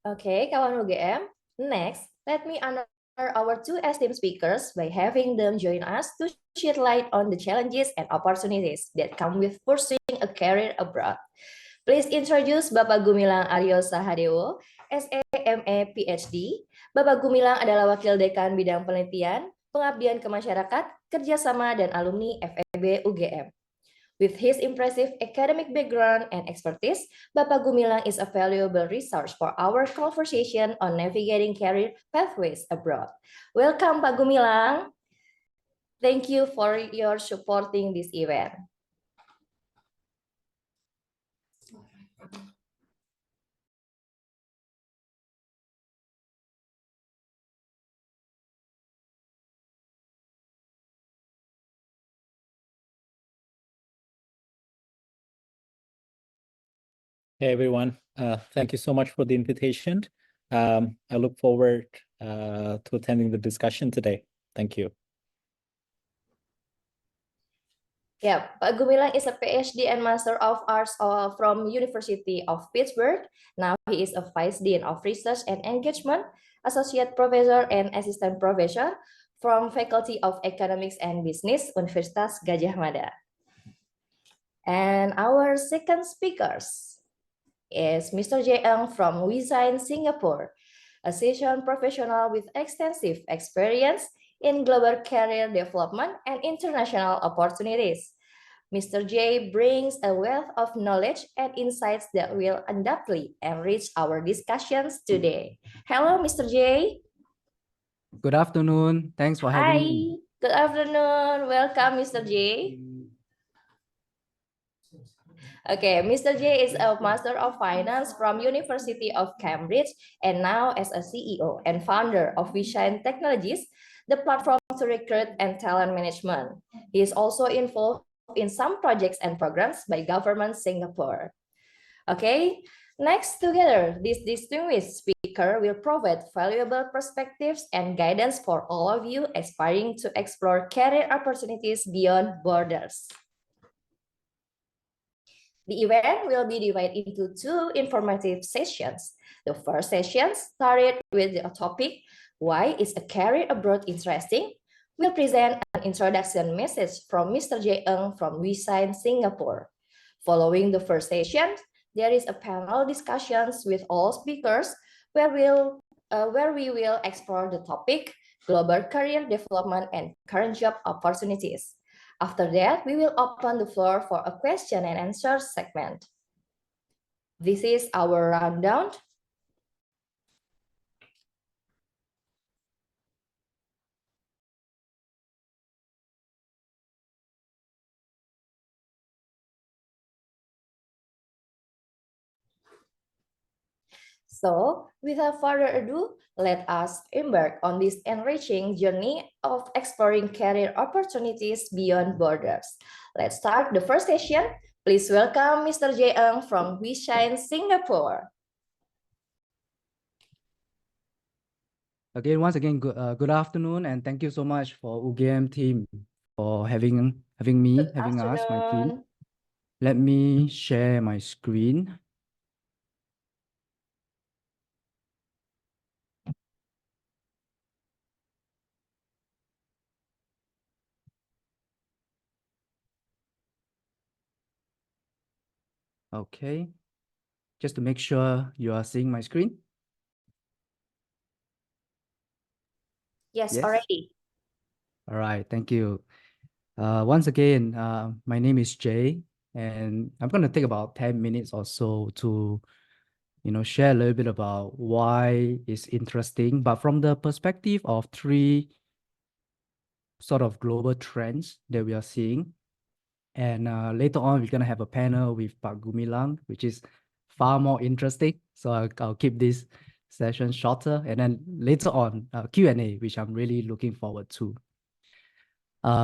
Okay, kawan UGM. Next, let me honor our two esteemed speakers by having them join us to shed light on the challenges and opportunities that come with pursuing a career abroad. Please introduce Bapak Gumilang Aryo Sahadewo, SEMA PhD. Bapak Gumilang adalah Wakil Dekan Bidang Penelitian, Pengabdian ke Masyarakat, Kerjasama, dan Alumni FEB UGM. With his impressive academic background and expertise, Bapak Gumilang is a valuable resource for our conversation on navigating career pathways abroad. Welcome, Pak Gumilang. Thank you for your supporting this event. Hey everyone, thank you so much for the invitation. I look forward to attending the discussion today. Thank you. Yeah, Pak Gumilang is a PhD and Master of Arts from University of Pittsburgh. Now he is a Vice Dean of Research and Engagement, Associate Professor and Assistant Professor from Faculty of Economics and Business, Universitas Gadjah Mada. And our second speakers is Mr. Jae Eng from WeShine Singapura, a seasoned professional with extensive experience in global career development and international opportunities. Mr. J brings a wealth of knowledge and insights that will undoubtedly enrich our discussions today. Hello, Mr. J. Good afternoon. Thanks for having me. Hi, good afternoon. Welcome, Mr. J. Okay, Mr. J is a Master of Finance from University of Cambridge and now as a CEO and founder of WeShine Technologies, the platform to recruit and talent management. He is also involved in some projects and programs by government Singapore. Okay, next together, this distinguished speaker will provide valuable perspectives and guidance for all of you aspiring to explore career opportunities beyond borders. The event will be divided into two informative sessions. The first session started with the topic, Why is a career abroad interesting? We'll present an introduction message from Mr. Jae Eng from WeShine Singapore. Following the first session, there is a panel discussions with all speakers where we will explore the topic, global career development and current job opportunities. After that, we will open the floor for a question and answer segment. This is our rundown. So, without further ado, let us embark on this enriching journey of exploring career opportunities beyond borders. Let's start the first session. Please welcome Mr. Jae Eng from WeShine Singapore. Again, once again, good afternoon, and thank you so much for UGM team for having us, my team. Let me share my screen. Okay, just to make sure you are seeing my screen. Yes, already. All right, thank you. Once again, my name is Jay, and I'm going to take about 10 minutes or so to share a little bit about why it's interesting, but from the perspective of three sort of global trends that we are seeing. And later on, we're going to have a panel with Pak Gumilang, which is far more interesting. So I'll keep this session shorter. And then later on, Q&A, which I'm really looking forward to.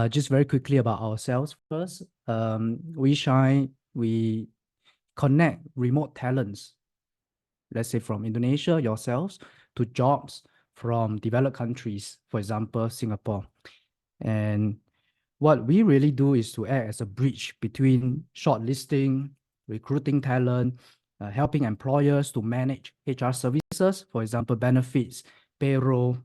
Just very quickly about ourselves first. WeShine, we connect remote talents, let's say from Indonesia, yourselves, to jobs from developed countries, for example, Singapore. And what we really do is to act as a bridge between shortlisting, recruiting talent, helping employers to manage HR services, for example, benefits, payroll,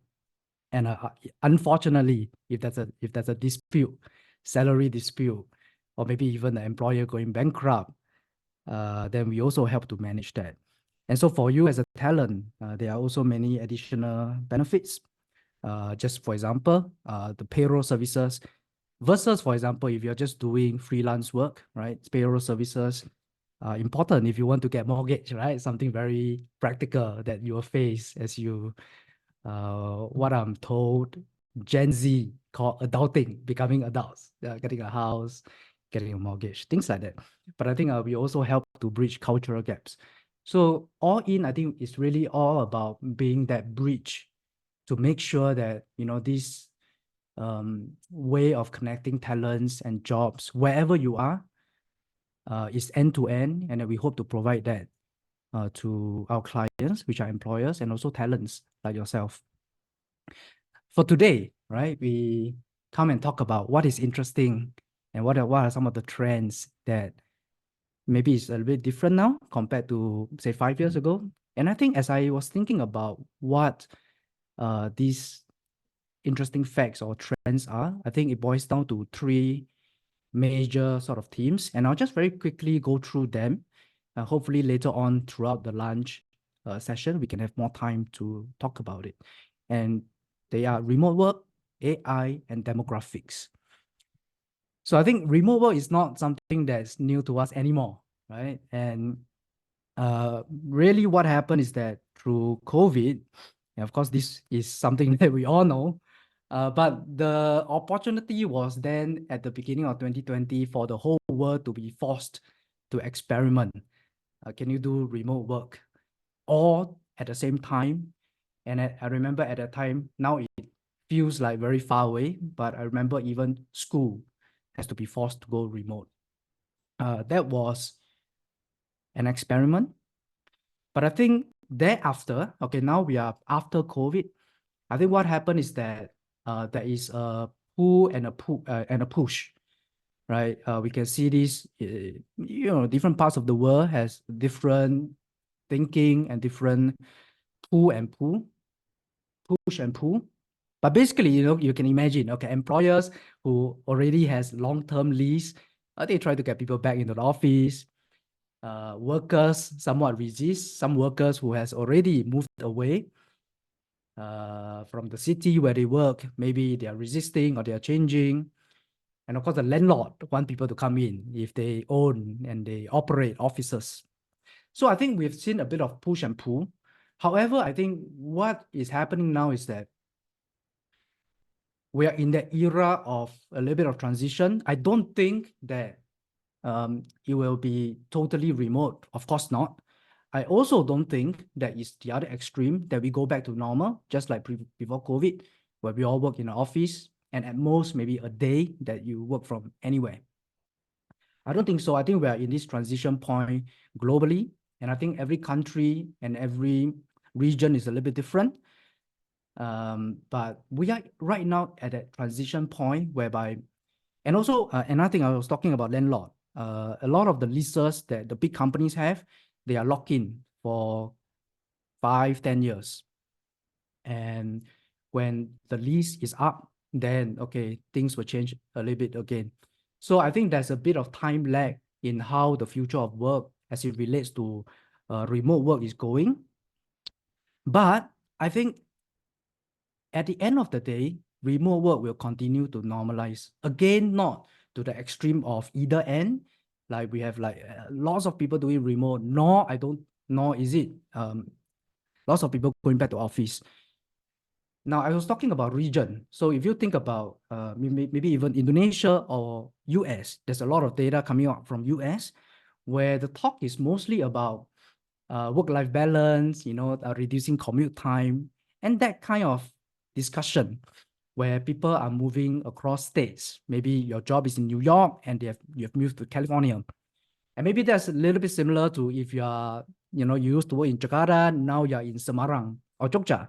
and unfortunately, if there's a dispute, salary dispute, or maybe even the employer going bankrupt, then we also help to manage that. And so for you as a talent, there are also many additional benefits. Just for example, the payroll services versus, for example, if you're just doing freelance work, right? Payroll services are important if you want to get mortgage, right? Something very practical that you will face as you, what I'm told, Gen Z call adulting, becoming adults, getting a house, getting a mortgage, things like that. But I think we also help to bridge cultural gaps. So all in, I think it's really all about being that bridge to make sure that, this way of connecting talents and jobs wherever you are is end to end, and we hope to provide that to our clients, which are employers and also talents like yourself. For today, right, we come and talk about what is interesting and what are some of the trends that maybe is a little bit different now compared to, say, 5 years ago. And I think as I was thinking about what these interesting facts or trends are, I think it boils down to 3 major sort of themes. And I'll just very quickly go through them. Hopefully later on throughout the lunch session, we can have more time to talk about it. And they are remote work, AI, and demographics. So I think remote work is not something that's new to us anymore, right? And really what happened is that through COVID, and of course, this is something that we all know, but the opportunity was then at the beginning of 2020 for the whole world to be forced to experiment. Can you do remote work all at the same time? And I remember at that time, now it feels like very far away, but I remember even school has to be forced to go remote. That was an experiment. But I think thereafter, okay, now we are after COVID. I think what happened is that there is a pull and a push, right? We can see this, different parts of the world has different thinking and different push and pull. But basically, you can imagine, okay, employers who already has long-term lease, they try to get people back into the office. Workers somewhat resist. Some workers who has already moved away from the city where they work, maybe they are resisting or they are changing. And of course, the landlord want people to come in if they own and they operate offices. So I think we've seen a bit of push and pull. However, I think what is happening now is that we are in the era of a little bit of transition. I don't think that it will be totally remote. Of course not. I also don't think that is the other extreme, that we go back to normal, just like before COVID, where we all work in an office and at most maybe a day that you work from anywhere. I don't think so. I think we are in this transition point globally. And I think every country and every region is a little bit different. But we are right now at that transition point whereby, and also another thing I was talking about landlord, a lot of the leases that the big companies have, they are locked in for 5-10 years. And when the lease is up, then, okay, things will change a little bit again. So I think there's a bit of time lag in how the future of work as it relates to remote work is going. But I think at the end of the day, remote work will continue to normalize. Again, not to the extreme of either end, like we have like lots of people doing remote, nor is it lots of people going back to office. Now, I was talking about region. So if you think about maybe even Indonesia or US, there's a lot of data coming out from US where the talk is mostly about work-life balance, reducing commute time, and that kind of discussion where people are moving across states. Maybe your job is in New York and you have moved to California. And maybe that's a little bit similar to if you are, you used to work in Jakarta, now you're in Semarang or Jogja.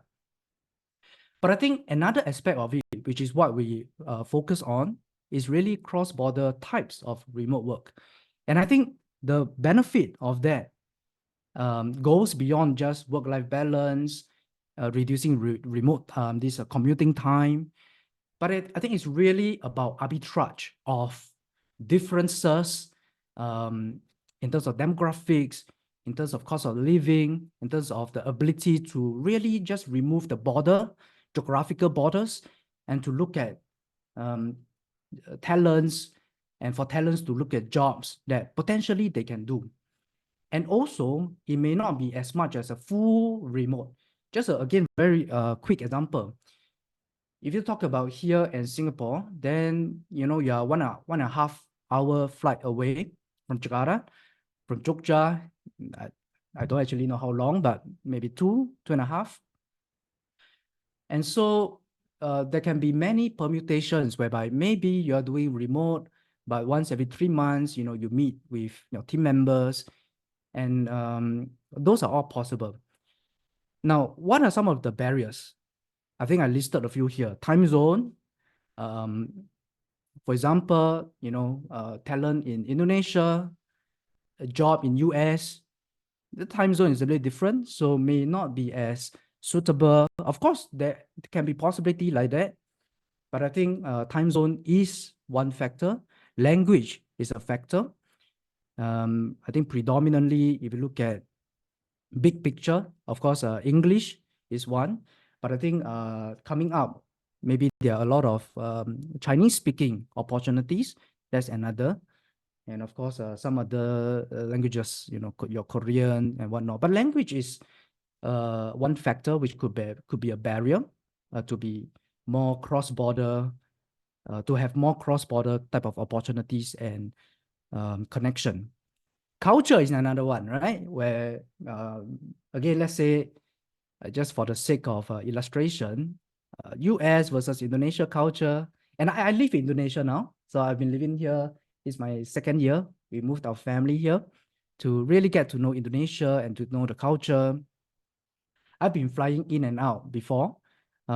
But I think another aspect of it, which is what we focus on, is really cross-border types of remote work. And I think the benefit of that goes beyond just work-life balance, reducing remote this commuting time. But I think it's really about arbitrage of differences in terms of demographics, in terms of cost of living, in terms of the ability to really just remove the geographical borders, and to look at talents, and for talents to look at jobs that potentially they can do. And also, it may not be as much as a full remote. Just again, very quick example. If you talk about here in Singapore, then you are one and a half hour flight away from Jakarta. From Jogja, I don't actually know how long, but maybe two and a half. And so there can be many permutations whereby maybe you are doing remote, but once every 3 months, you meet with team members, and those are all possible. Now, what are some of the barriers? I think I listed a few here. Time zone. For example, talent in Indonesia, a job in US, the time zone is a bit different, so may not be as suitable. Of course, there can be possibility like that, but I think time zone is one factor. Language is a factor. I think predominantly, if you look at big picture, of course, English is one, but I think coming up, maybe there are a lot of Chinese speaking opportunities. That's another. And of course, some other languages, your Korean and whatnot. But language is one factor which could be a barrier to be more cross-border, to have more cross-border type of opportunities and connection. Culture is another one, right? Where, again, let's say, just for the sake of illustration, US versus Indonesia culture. And I live in Indonesia now. So I've been living here. It's my second year. We moved our family here to really get to know Indonesia and to know the culture. I've been flying in and out before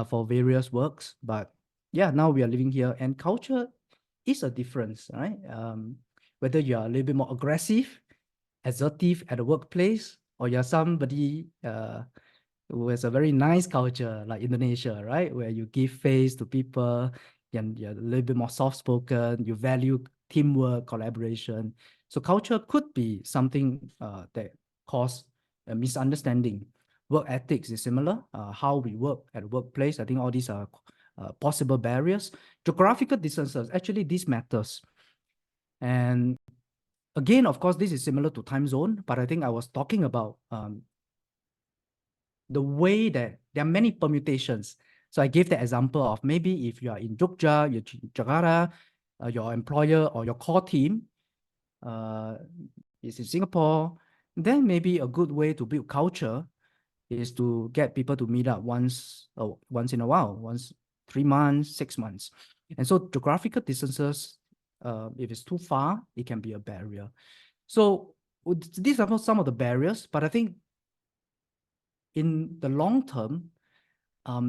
for various works, but yeah, now we are living here, and culture is a difference, right? Whether you are a little bit more aggressive, assertive at the workplace, or you're somebody who has a very nice culture like Indonesia, right? Where you give face to people, and you're a little bit more soft-spoken, you value teamwork, collaboration. So culture could be something that cause a misunderstanding. Work ethics is similar, how we work at the workplace. I think all these are possible barriers. Geographical distances, actually this matters. And again, of course, this is similar to time zone, but I think I was talking about the way that there are many permutations. So I gave the example of maybe if you are in Jogja, you're in Jakarta, your employer or your core team is in Singapore, then maybe a good way to build culture is to get people to meet up once in a while, once 3 months, 6 months. And so geographical distances, if it's too far, it can be a barrier. So these are some of the barriers, but I think in the long term,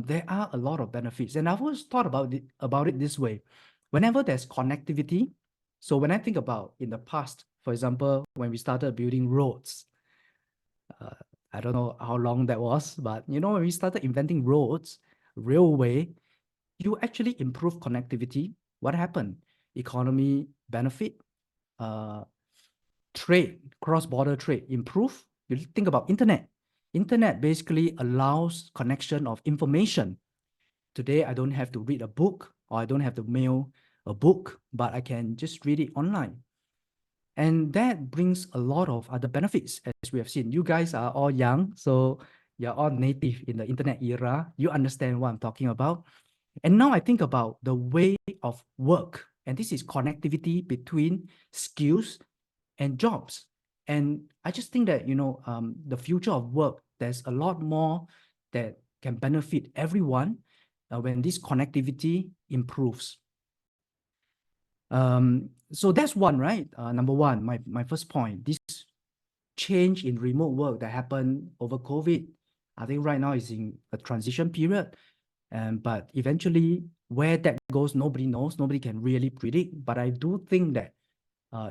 there are a lot of benefits. And I've always thought about it this way. Whenever there's connectivity, so when I think about in the past, for example, when we started building roads, I don't know how long that was, but when we started inventing roads, railway, you actually improve connectivity. What happened? Economy benefit, trade, cross-border trade improve. You think about internet. Internet basically allows connection of information. Today, I don't have to read a book, or I don't have to mail a book, but I can just read it online. And that brings a lot of other benefits, as we have seen. You guys are all young, so you're all native in the internet era. You understand what I'm talking about. And now I think about the way of work, and this is connectivity between skills and jobs. And I just think that, the future of work, there's a lot more that can benefit everyone when this connectivity improves. So that's one, right? Number one, my first point, this change in remote work that happened over COVID, I think right now is in a transition period. But eventually where that goes, nobody knows, nobody can really predict. But I do think that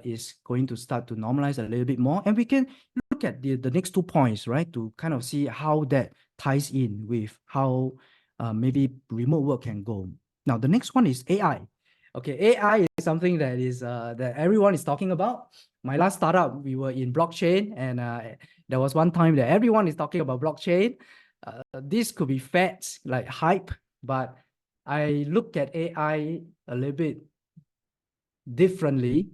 is going to start to normalize a little bit more. And we can look look at the next 2 points, right, to kind of see how that ties in with how maybe remote work can go. Now, the next one is AI. Okay, AI is something that is that everyone is talking about. My last startup, we were in blockchain, and there was one time that everyone is talking about blockchain. This could be facts, like hype, but I look at AI a little bit differently.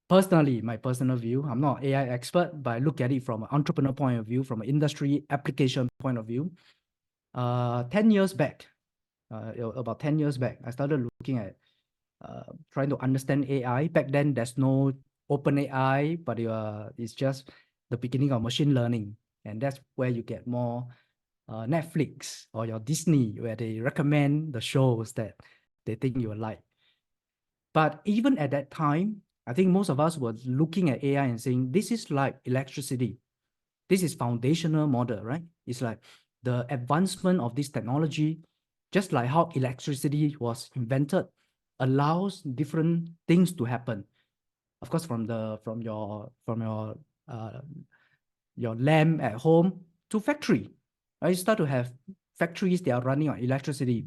Personally, my personal view, I'm not AI expert, but I look at it from an entrepreneur point of view, from an industry application point of view. 10 years back, about 10 years back, I started looking at trying to understand AI. Back then, there's no open AI, but it's just the beginning of machine learning. And that's where you get more Netflix or your Disney, where they recommend the shows that they think you will like. But even at that time, I think most of us were looking at AI and saying, this is like electricity. This is foundational model, right? It's like the advancement of this technology, just like how electricity was invented, allows different things to happen. Of course, from your lamp at home to factory, right? You start to have factories that are running on electricity.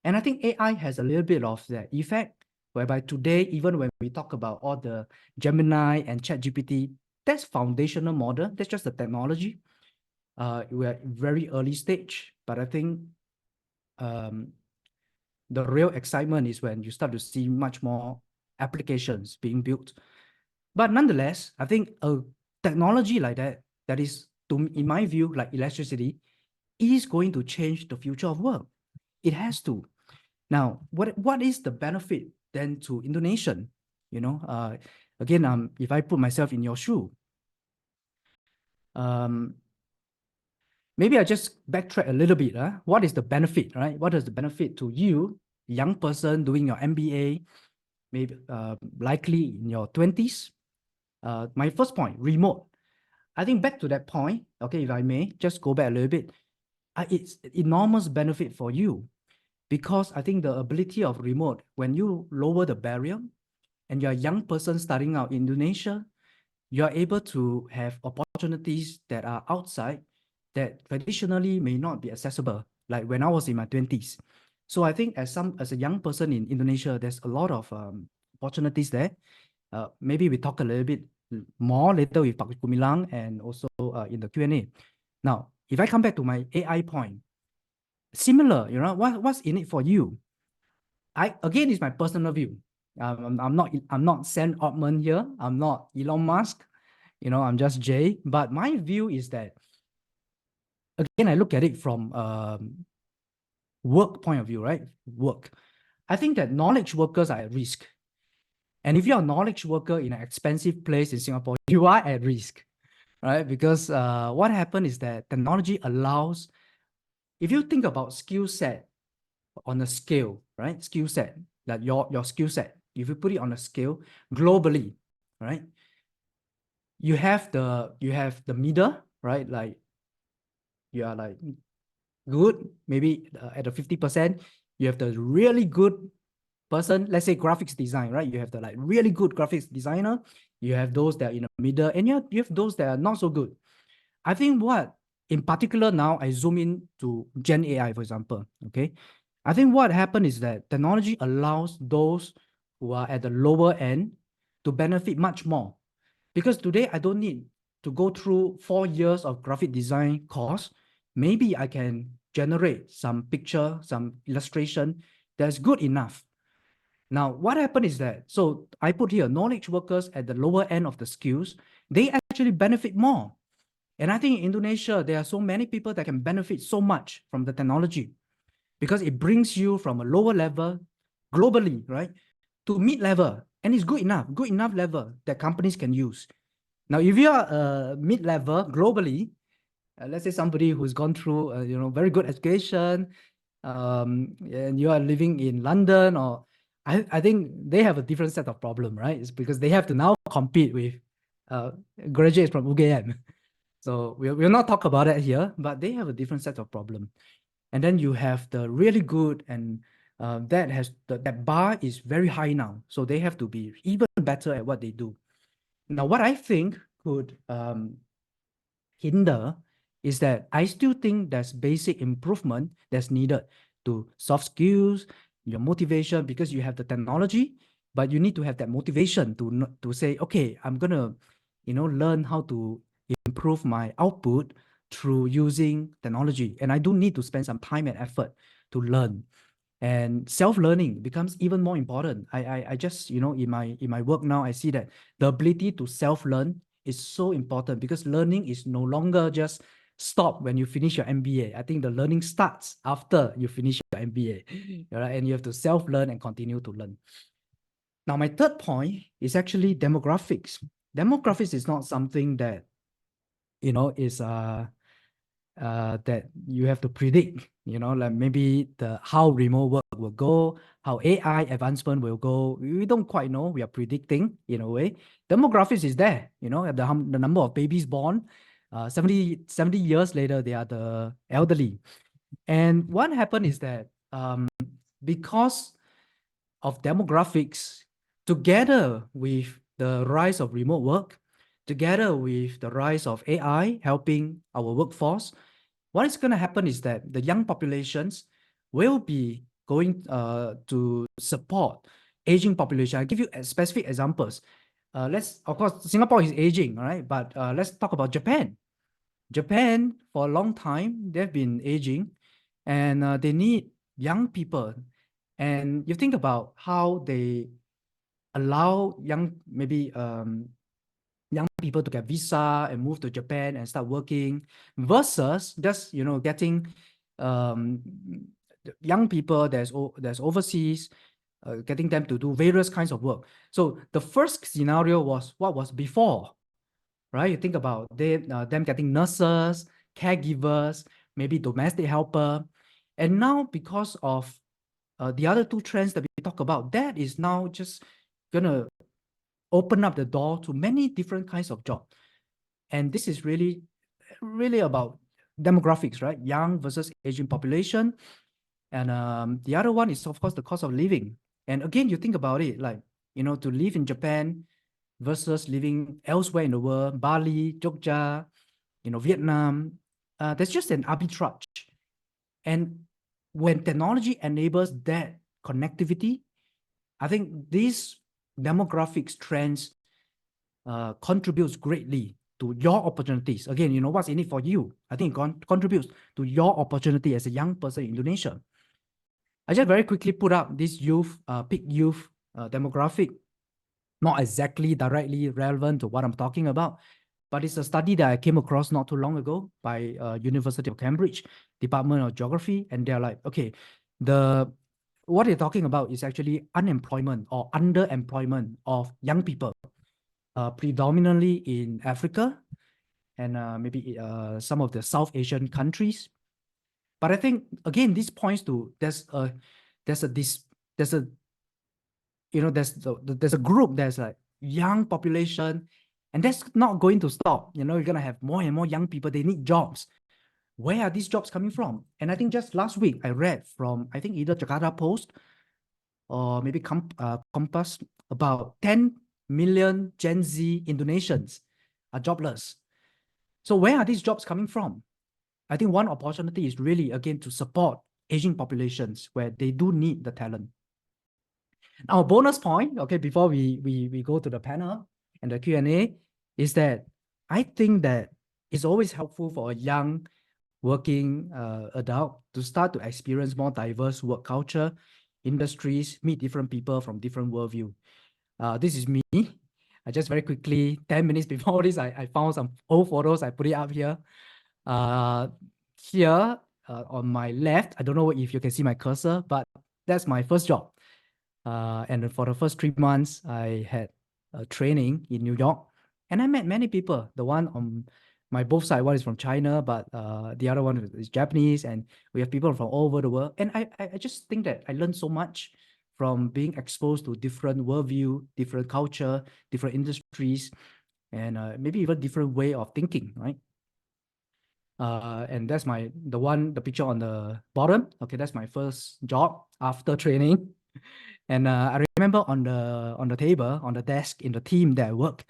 And I think AI has a little bit of that effect, whereby today, even when we talk about all the Gemini and ChatGPT, that's foundational model. That's just the technology. We're at very early stage, but I think the real excitement is when you start to see much more applications being built. But nonetheless, I think a technology like that is, in my view, like electricity, is going to change the future of work. It has to. Now, what is the benefit then to Indonesian? You know, again, if I put myself in your shoe, maybe I just backtrack a little bit. What is the benefit, right? What is the benefit to you, young person doing your MBA, maybe likely in your 20s? My first point, remote. I think back to that point, okay, if I may, just go back a little bit. It's enormous benefit for you, because I think the ability of remote, when you lower the barrier and you're a young person starting out in Indonesia, you're able to have opportunities that are outside that traditionally may not be accessible, like when I was in my 20s. So I think as a young person in Indonesia, there's a lot of opportunities there. Maybe we talk a little bit more later with Pak Gumilang and also in the Q&A. Now, if I come back to my AI point, similar, you know, what's in it for you? Again, it's my personal view. I'm not Sam Altman here. I'm not Elon Musk. You know, I'm just Jay. But my view is that, again, I look at it from work point of view, right? Work. I think that knowledge workers are at risk. And if you're a knowledge worker in an expensive place in Singapore, you are at risk, right? Because what happened is that technology allows, if you think about skill set on a scale, right? Skill set, that your skill set, if you put it on a scale globally, right? You have the middle, right? Like you are like good, maybe at the 50%. You have the really good person, let's say graphics design, right? You have the like really good graphics designer. You have those that are in the middle, and you have those that are not so good. I think what, in particular now, I zoom in to Gen AI, for example, okay? I think what happened is that technology allows those who are at the lower end to benefit much more. Because today I don't need to go through 4 years of graphic design course. Maybe I can generate some picture, some illustration that's good enough. Now, what happened is that, so I put here knowledge workers at the lower end of the skills, they actually benefit more. And I think in Indonesia, there are so many people that can benefit so much from the technology, because it brings you from a lower level globally, right, to mid-level. And it's good enough level that companies can use. Now, if you are mid-level globally, let's say somebody who's gone through, very good education, and you are living in London, or I think they have a different set of problem, right? It's because they have to now compete with graduates from UGM. So we'll not talk about that here, but they have a different set of problem. And then you have the really good, and that bar is very high now. So they have to be even better at what they do. Now, what I think could hinder is that I still think there's basic improvement that's needed to soft skills, your motivation, because you have the technology, but you need to have that motivation to say, okay, I'm gonna, learn how to improve my output through using technology. And I do need to spend some time and effort to learn. And self-learning becomes even more important. I just, in my work now, I see that the ability to self-learn is so important, because learning is no longer just stop when you finish your MBA. I think the learning starts after you finish your MBA, right? And you have to self-learn and continue to learn. Now, my third point is actually demographics. Demographics is not something that, is that you have to predict, like maybe how remote work will go, how AI advancement will go. We don't quite know. We are predicting in a way. Demographics is there, the number of babies born. 70 years later, they are the elderly. And what happened is that because of demographics, together with the rise of remote work, together with the rise of AI helping our workforce, what is going to happen is that the young populations will be going to support aging population. I'll give you specific examples. Of course, Singapore is aging, all right? But let's talk about Japan. Japan, for a long time, they've been aging, and they need young people. And you think about how they allow young people to get visa and move to Japan and start working, versus just getting young people that's overseas, getting them to do various kinds of work. So the first scenario was what was before, right? You think about them getting nurses, caregivers, maybe domestic helper, and now because of the other two trends that we talk about, that is now just gonna open up the door to many different kinds of jobs. And this is really about demographics, right? Young versus aging population. And the other one is, of course, the cost of living. And again, you think about it, like, to live in Japan versus living elsewhere in the world, Bali, Jogja, Vietnam, there's just an arbitrage. And when technology enables that connectivity, I think these demographics trends contributes greatly to your opportunities. Again, what's in it for you? I think it contributes to your opportunity as a young person in Indonesia. I just very quickly put up this peak youth demographic, not exactly directly relevant to what I'm talking about, but it's a study that I came across not too long ago by University of Cambridge, Department of Geography, and they're like, okay, what they're talking about is actually unemployment or underemployment of young people, predominantly in Africa and maybe some of the South Asian countries. But I think, again, this points to there's a group that's like young population, and that's not going to stop. You're going to have more and more young people. They need jobs. Where are these jobs coming from? And I think just last week, I read from, I think either Jakarta Post or maybe Kampus, about 10 million Gen Z Indonesians are jobless. So where are these jobs coming from? I think one opportunity is really, again, to support aging populations where they do need the talent. Our bonus point, okay, before we go to the panel and the Q&A, is that I think that it's always helpful for a young working adult to start to experience more diverse work culture, industries, meet different people from different worldview. This is me. I just very quickly, 10 minutes before this, I found some old photos. I put it up here. Here on my left, I don't know if you can see my cursor, but that's my first job. And for the first 3 months, I had a training in New York, and I met many people. The one on my both side, one is from China, but the other one is Japanese, and we have people from all over the world. And I just think that I learned so much from being exposed to different worldview, different culture, different industries, and maybe even different way of thinking, right? And that's the picture on the bottom. Okay, that's my first job after training. And I remember on the table, on the desk, in the team that I work,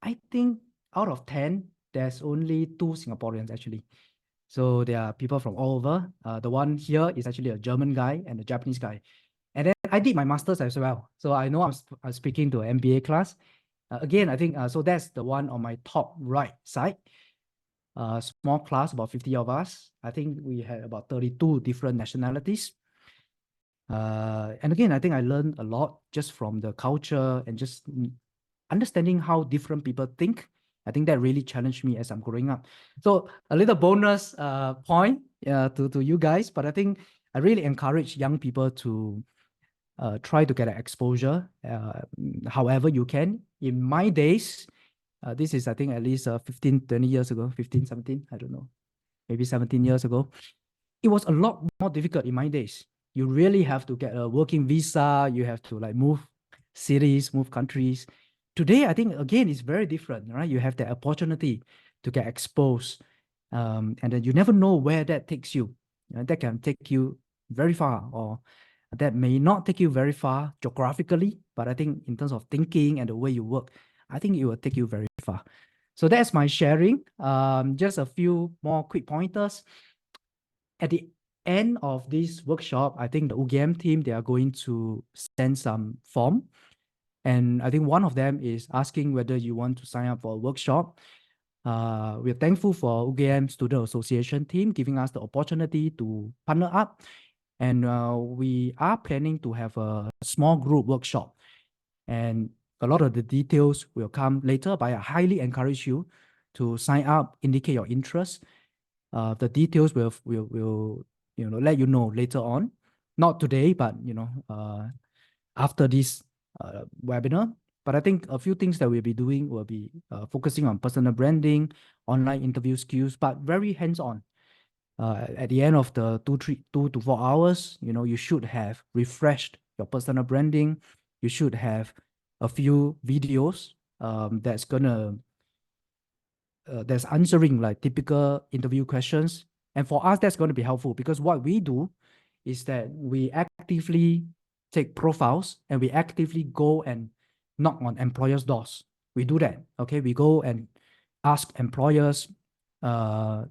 I think out of 10, there's only 2 Singaporeans actually. So there are people from all over. The one here is actually a German guy and a Japanese guy. And then I did my master's as well. So I know I'm speaking to an MBA class. Again, I think, so that's the one on my top right side. Small class, about 50 of us. I think we had about 32 different nationalities. And again, I think I learned a lot just from the culture and just understanding how different people think. I think that really challenged me as I'm growing up. So a little bonus point to you guys, but I think I really encourage young people to try to get an exposure however you can. In my days, this is I think at least 15, 20 years ago, 15, 17, I don't know, maybe 17 years ago. It was a lot more difficult in my days. You really have to get a working visa. You have to like move cities, move countries. Today, I think, again, it's very different, right? You have the opportunity to get exposed. And then you never know where that takes you. That can take you very far, or that may not take you very far geographically, but I think in terms of thinking and the way you work, I think it will take you very far. So that's my sharing. Just a few more quick pointers. At the end of this workshop, I think the UGM team, they are going to send some form. And I think one of them is asking whether you want to sign up for a workshop. We're thankful for UGM Student Association team giving us the opportunity to partner up. And we are planning to have a small group workshop. And a lot of the details will come later, but I highly encourage you to sign up, indicate your interest. The details will let you know later on, not today, but after this webinar. But I think a few things that we'll be doing will be focusing on personal branding, online interview skills, but very hands-on. At the end of the 2 to 4 hours, you should have refreshed your personal branding. You should have a few videos that's answering like typical interview questions. And for us, that's going to be helpful because what we do is that we actively take profiles and we actively go and knock on employers' doors. We do that, okay? We go and ask employers, are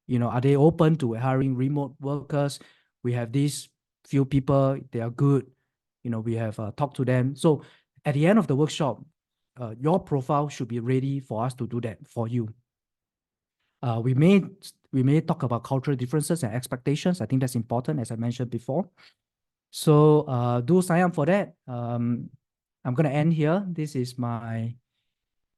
they open to hiring remote workers? We have these few people, they are good. We have talked to them. So at the end of the workshop, your profile should be ready for us to do that for you. We may talk about cultural differences and expectations. I think that's important, as I mentioned before. So do sign up for that. I'm going to end here. This is my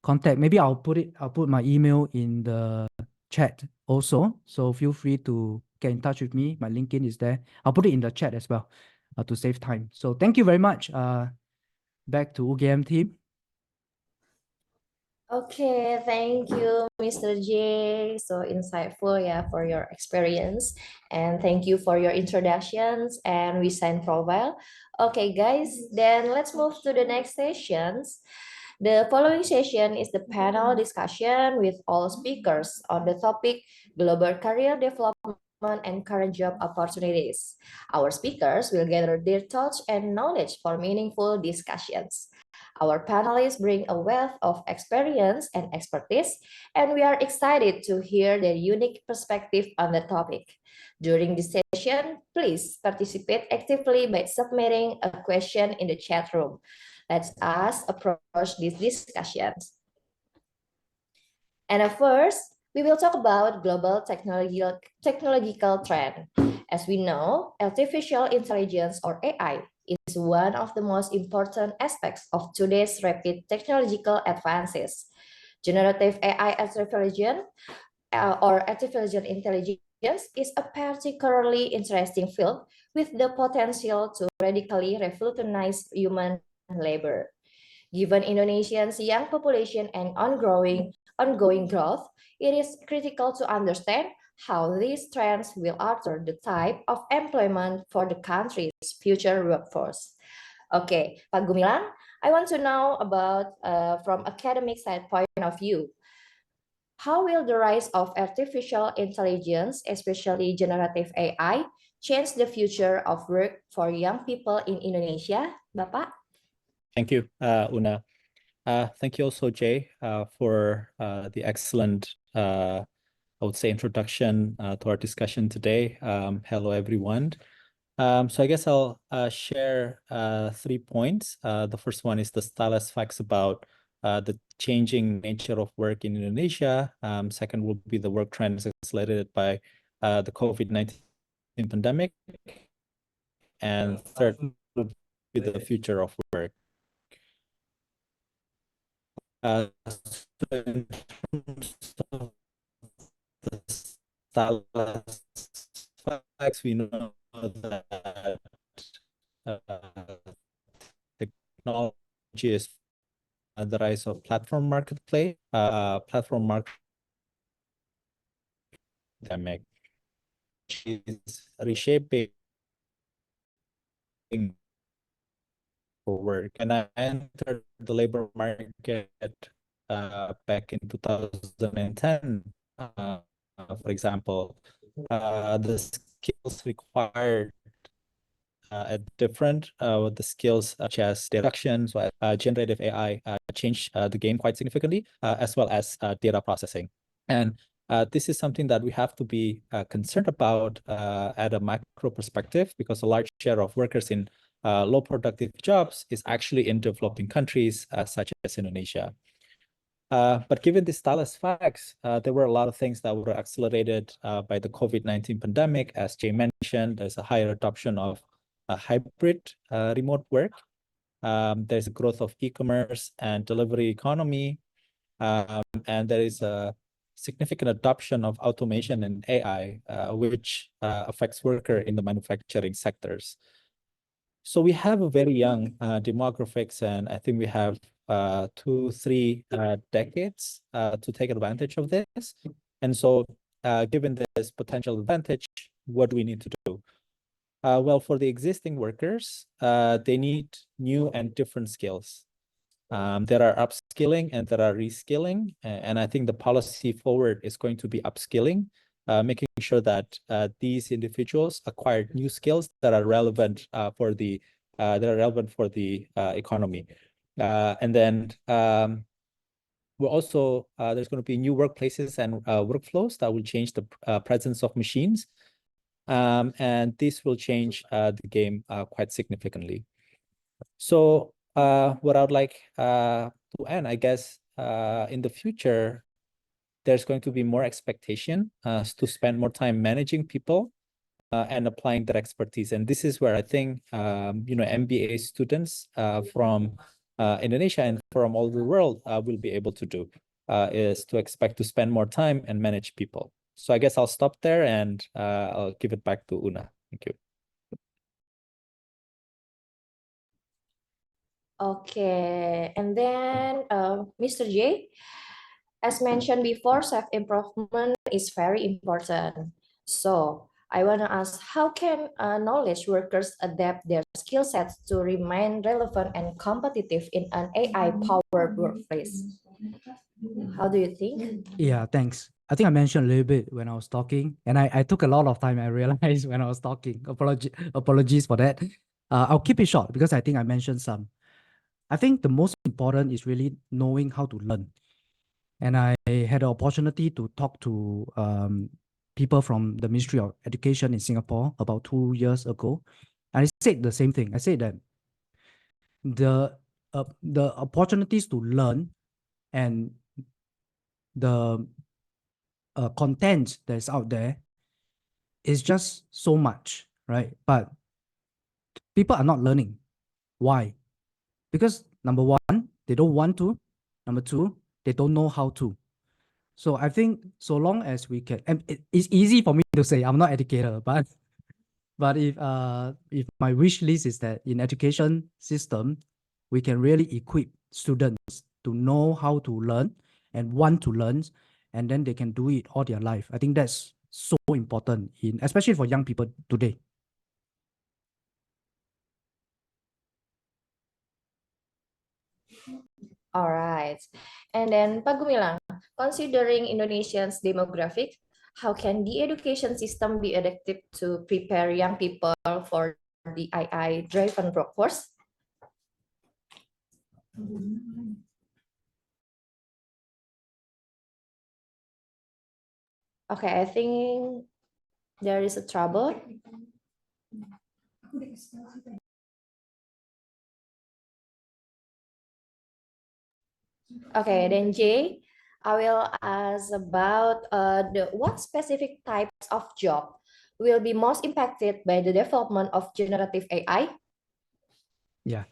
contact. Maybe I'll put my email in the chat also. So feel free to get in touch with me. My LinkedIn is there. I'll put it in the chat as well to save time. So thank you very much. Back to UGM team. Okay, thank you, Mr. J. So insightful, yeah, for your experience. And thank you for your introductions and WeShine profile. Okay, guys, then let's move to the next sessions. The following session is the panel discussion with all speakers on the topic Global Career Development and Current Job Opportunities. Our speakers will gather their thoughts and knowledge for meaningful discussions. Our panelists bring a wealth of experience and expertise, and we are excited to hear their unique perspective on the topic. During this session, please participate actively by submitting a question in the chat room. Let us approach these discussions. And first, we will talk about global technological trend. As we know, artificial intelligence or AI is one of the most important aspects of today's rapid technological advances. Generative AI or artificial intelligence is a particularly interesting field with the potential to radically revolutionize human labor. Given Indonesia's young population and ongoing growth, it is critical to understand how these trends will alter the type of employment for the country's future workforce. Okay, Pak Gumilang, I want to know about from academic side point of view. How will the rise of artificial intelligence, especially generative AI, change the future of work for young people in Indonesia, Bapak? Thank you, Una. Thank you also, Jay, for the excellent, I would say, introduction to our discussion today. Hello, everyone. So I guess I'll share 3 points. The first one is the stylus facts about the changing nature of work in Indonesia. Second will be the work trends accelerated by the COVID-19 pandemic. And third will be the future of work. So in terms of the stylus facts, we know that technology is the rise of platform marketplace, platform market dynamic is reshaping for work. And I entered the labor market back in 2010. For example, the skills required at different the skills such as deduction, so generative AI changed the game quite significantly, as well as data processing. And this is something that we have to be concerned about at a macro perspective, because a large share of workers in low productive jobs is actually in developing countries such as Indonesia. But given the stylus facts, there were a lot of things that were accelerated by the COVID-19 pandemic. As Jay mentioned, there's a higher adoption of hybrid remote work. There's a growth of e-commerce and delivery economy. And there is a significant adoption of automation and AI, which affects worker in the manufacturing sectors. So we have a very young demographics, and I think we have 2-3 decades to take advantage of this. And so given this potential advantage, what do we need to do? Well, for the existing workers, they need new and different skills. There are upskilling and there are reskilling. And I think the policy forward is going to be upskilling, making sure that these individuals acquire new skills that are relevant for the economy. And then we're also there's going to be new workplaces and workflows that will change the presence of machines. And this will change the game quite significantly. So what I would like to end, I guess, in the future, there's going to be more expectation to spend more time managing people and applying their expertise. And this is where I think, MBA students from Indonesia and from all over the world will be able to do, is to expect to spend more time and manage people. So I guess I'll stop there and I'll give it back to Una. Thank you. Okay, and then Mr. J, as mentioned before, self-improvement is very important. So I want to ask, how can knowledge workers adapt their skill sets to remain relevant and competitive in an AI-powered workplace? How do you think? Yeah, thanks. I think I mentioned a little bit when I was talking, and I took a lot of time, I realized, when I was talking. Apologies for that. I'll keep it short because I think I mentioned some. I think the most important is really knowing how to learn. And I had the opportunity to talk to people from the Ministry of Education in Singapore about 2 years ago. And I said the same thing. I said that the opportunities to learn and the content that's out there is just so much, right? But people are not learning. Why? Because number one, they don't want to. Number two, they don't know how to. So I think so long as we can, and it's easy for me to say, I'm not an educator, but if my wish list is that in education system, we can really equip students to know how to learn and want to learn, and then they can do it all their life. I think that's so important, especially for young people today. All right. And then Pak Gumilang, considering Indonesians' demographic, how can the education system be adapted to prepare young people for the AI-driven workforce? Okay, I think there is a trouble. Okay, then Jay, I will ask about what specific types of job will be most impacted by the development of generative AI? Yeah.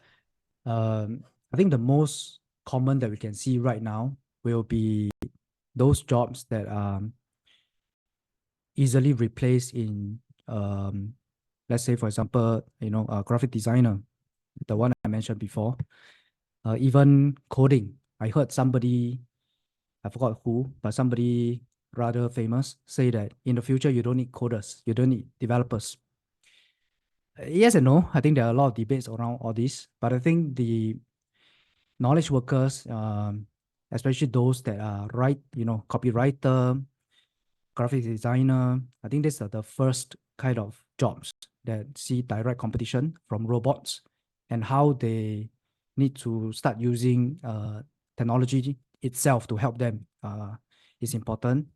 I think the most common that we can see right now will be those jobs that are easily replaced in, let's say, for example, a graphic designer, the one I mentioned before, even coding. I heard somebody, I forgot who, but somebody rather famous say that in the future, you don't need coders, you don't need developers. Yes and no. I think there are a lot of debates around all this, but I think the knowledge workers, especially those that are copywriter, graphic designer, I think these are the first kind of jobs that see direct competition from robots, and how they need to start using technology itself to help them is important.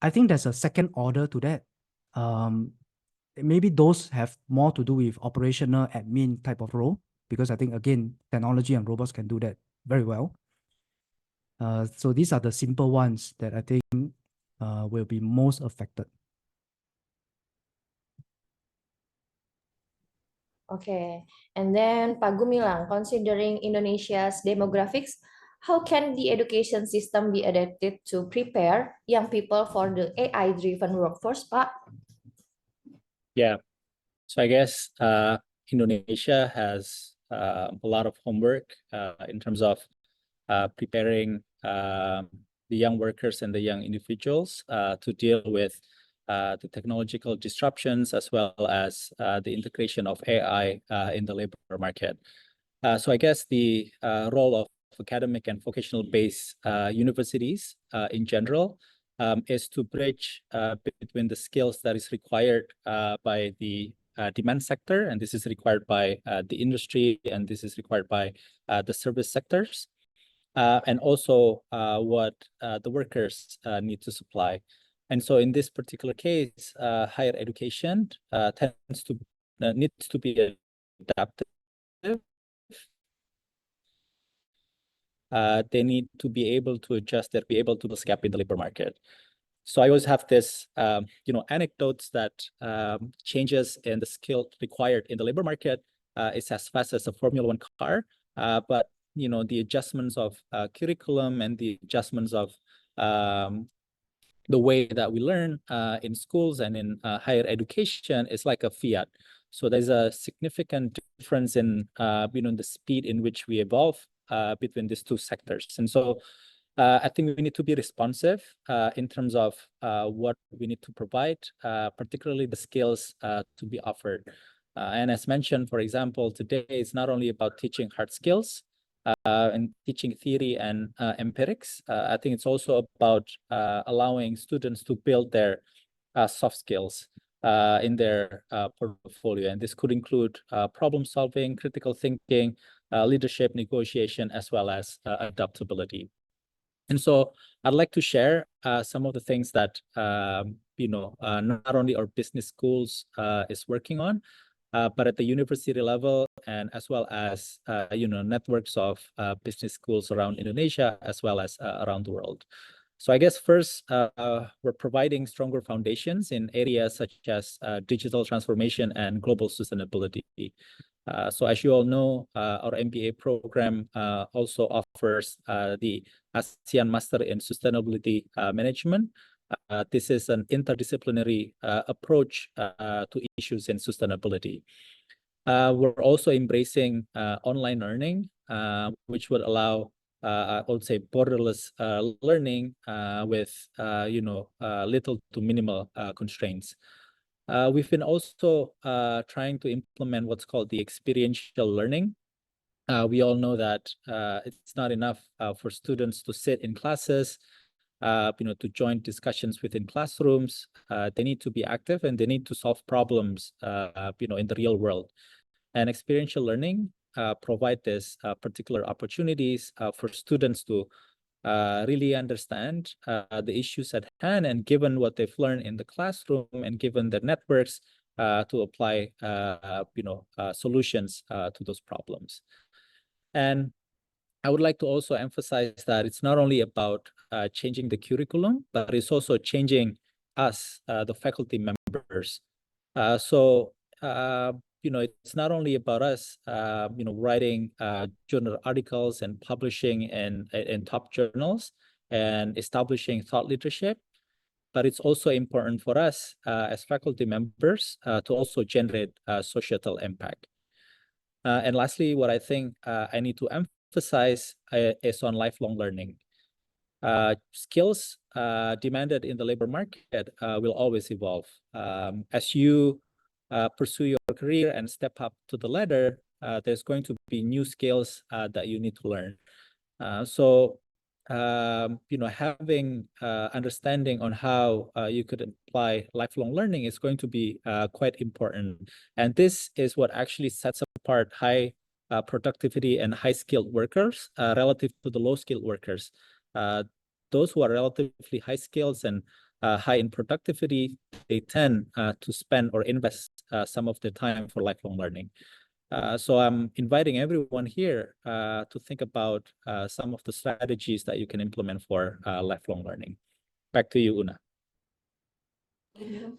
I think there's a second order to that. Maybe those have more to do with operational admin type of role, because I think, again, technology and robots can do that very well. So these are the simple ones that I think will be most affected. Okay, and then Pak Gumilang, considering Indonesia's demographics, how can the education system be adapted to prepare young people for the AI-driven workforce, Pak? Yeah. So I guess Indonesia has a lot of homework in terms of preparing the young workers and the young individuals to deal with the technological disruptions, as well as the integration of AI in the labor market. So I guess the role of academic and vocational-based universities in general is to bridge between the skills that is required by the demand sector, and this is required by the industry, and this is required by the service sectors, and also what the workers need to supply. And so in this particular case, higher education needs to be adaptive. They need to be able to adjust, they'll be able to fill gap in the labor market. So I always have this, anecdotes that changes in the skill required in the labor market is as fast as a Formula One car, but the adjustments of curriculum and the adjustments of the way that we learn in schools and in higher education is like a Fiat. So there's a significant difference in the speed in which we evolve between these two sectors. And so I think we need to be responsive in terms of what we need to provide, particularly the skills to be offered. And as mentioned, for example, today it's not only about teaching hard skills and teaching theory and empirics. I think it's also about allowing students to build their soft skills in their portfolio. And this could include problem solving, critical thinking, leadership, negotiation, as well as adaptability. And so I'd like to share some of the things that not only our business schools is working on, but at the university level, and as well as networks of business schools around Indonesia, as well as around the world. So I guess first, we're providing stronger foundations in areas such as digital transformation and global sustainability. So as you all know, our MBA program also offers the ASEAN Master in Sustainability Management. This is an interdisciplinary approach to issues in sustainability. We're also embracing online learning, which would allow, I would say, borderless learning with little to minimal constraints. We've been also trying to implement what's called the experiential learning. We all know that it's not enough for students to sit in classes, to join discussions within classrooms. They need to be active and they need to solve problems, in the real world. And experiential learning provide this particular opportunities for students to really understand the issues at hand, and given what they've learned in the classroom and given their networks, to apply solutions to those problems. And I would like to also emphasize that it's not only about changing the curriculum, but it's also changing us, the faculty members. It's not only about us, writing journal articles and publishing in top journals and establishing thought leadership, but it's also important for us as faculty members to also generate societal impact. And lastly, what I think I need to emphasize is on lifelong learning. Skills demanded in the labor market will always evolve. As you pursue your career and step up to the ladder, there's going to be new skills that you need to learn. Having understanding on how you could apply lifelong learning is going to be quite important. And this is what actually sets apart high productivity and high skilled workers relative to the low skilled workers. Those who are relatively high skills and high in productivity, they tend to spend or invest some of their time for lifelong learning. So I'm inviting everyone here to think about some of the strategies that you can implement for lifelong learning. Back to you, Una.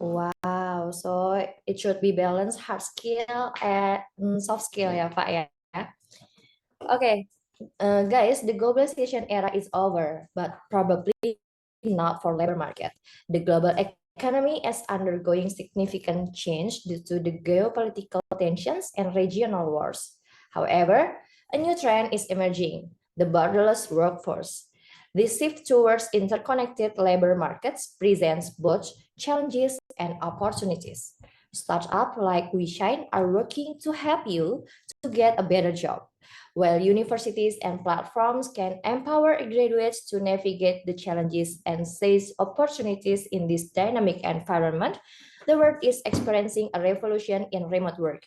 Wow, so it should be balanced hard skill and soft skill ya Pak ya. Okay, guys, the globalization era is over, but probably not for labor market. The global economy is undergoing significant change due to the geopolitical tensions and regional wars. However, a new trend is emerging, the borderless workforce. This shift towards interconnected labor markets presents both challenges and opportunities. Startups like WeShine are working to help you to get a better job, while universities and platforms can empower graduates to navigate the challenges and seize opportunities in this dynamic environment. The world is experiencing a revolution in remote work,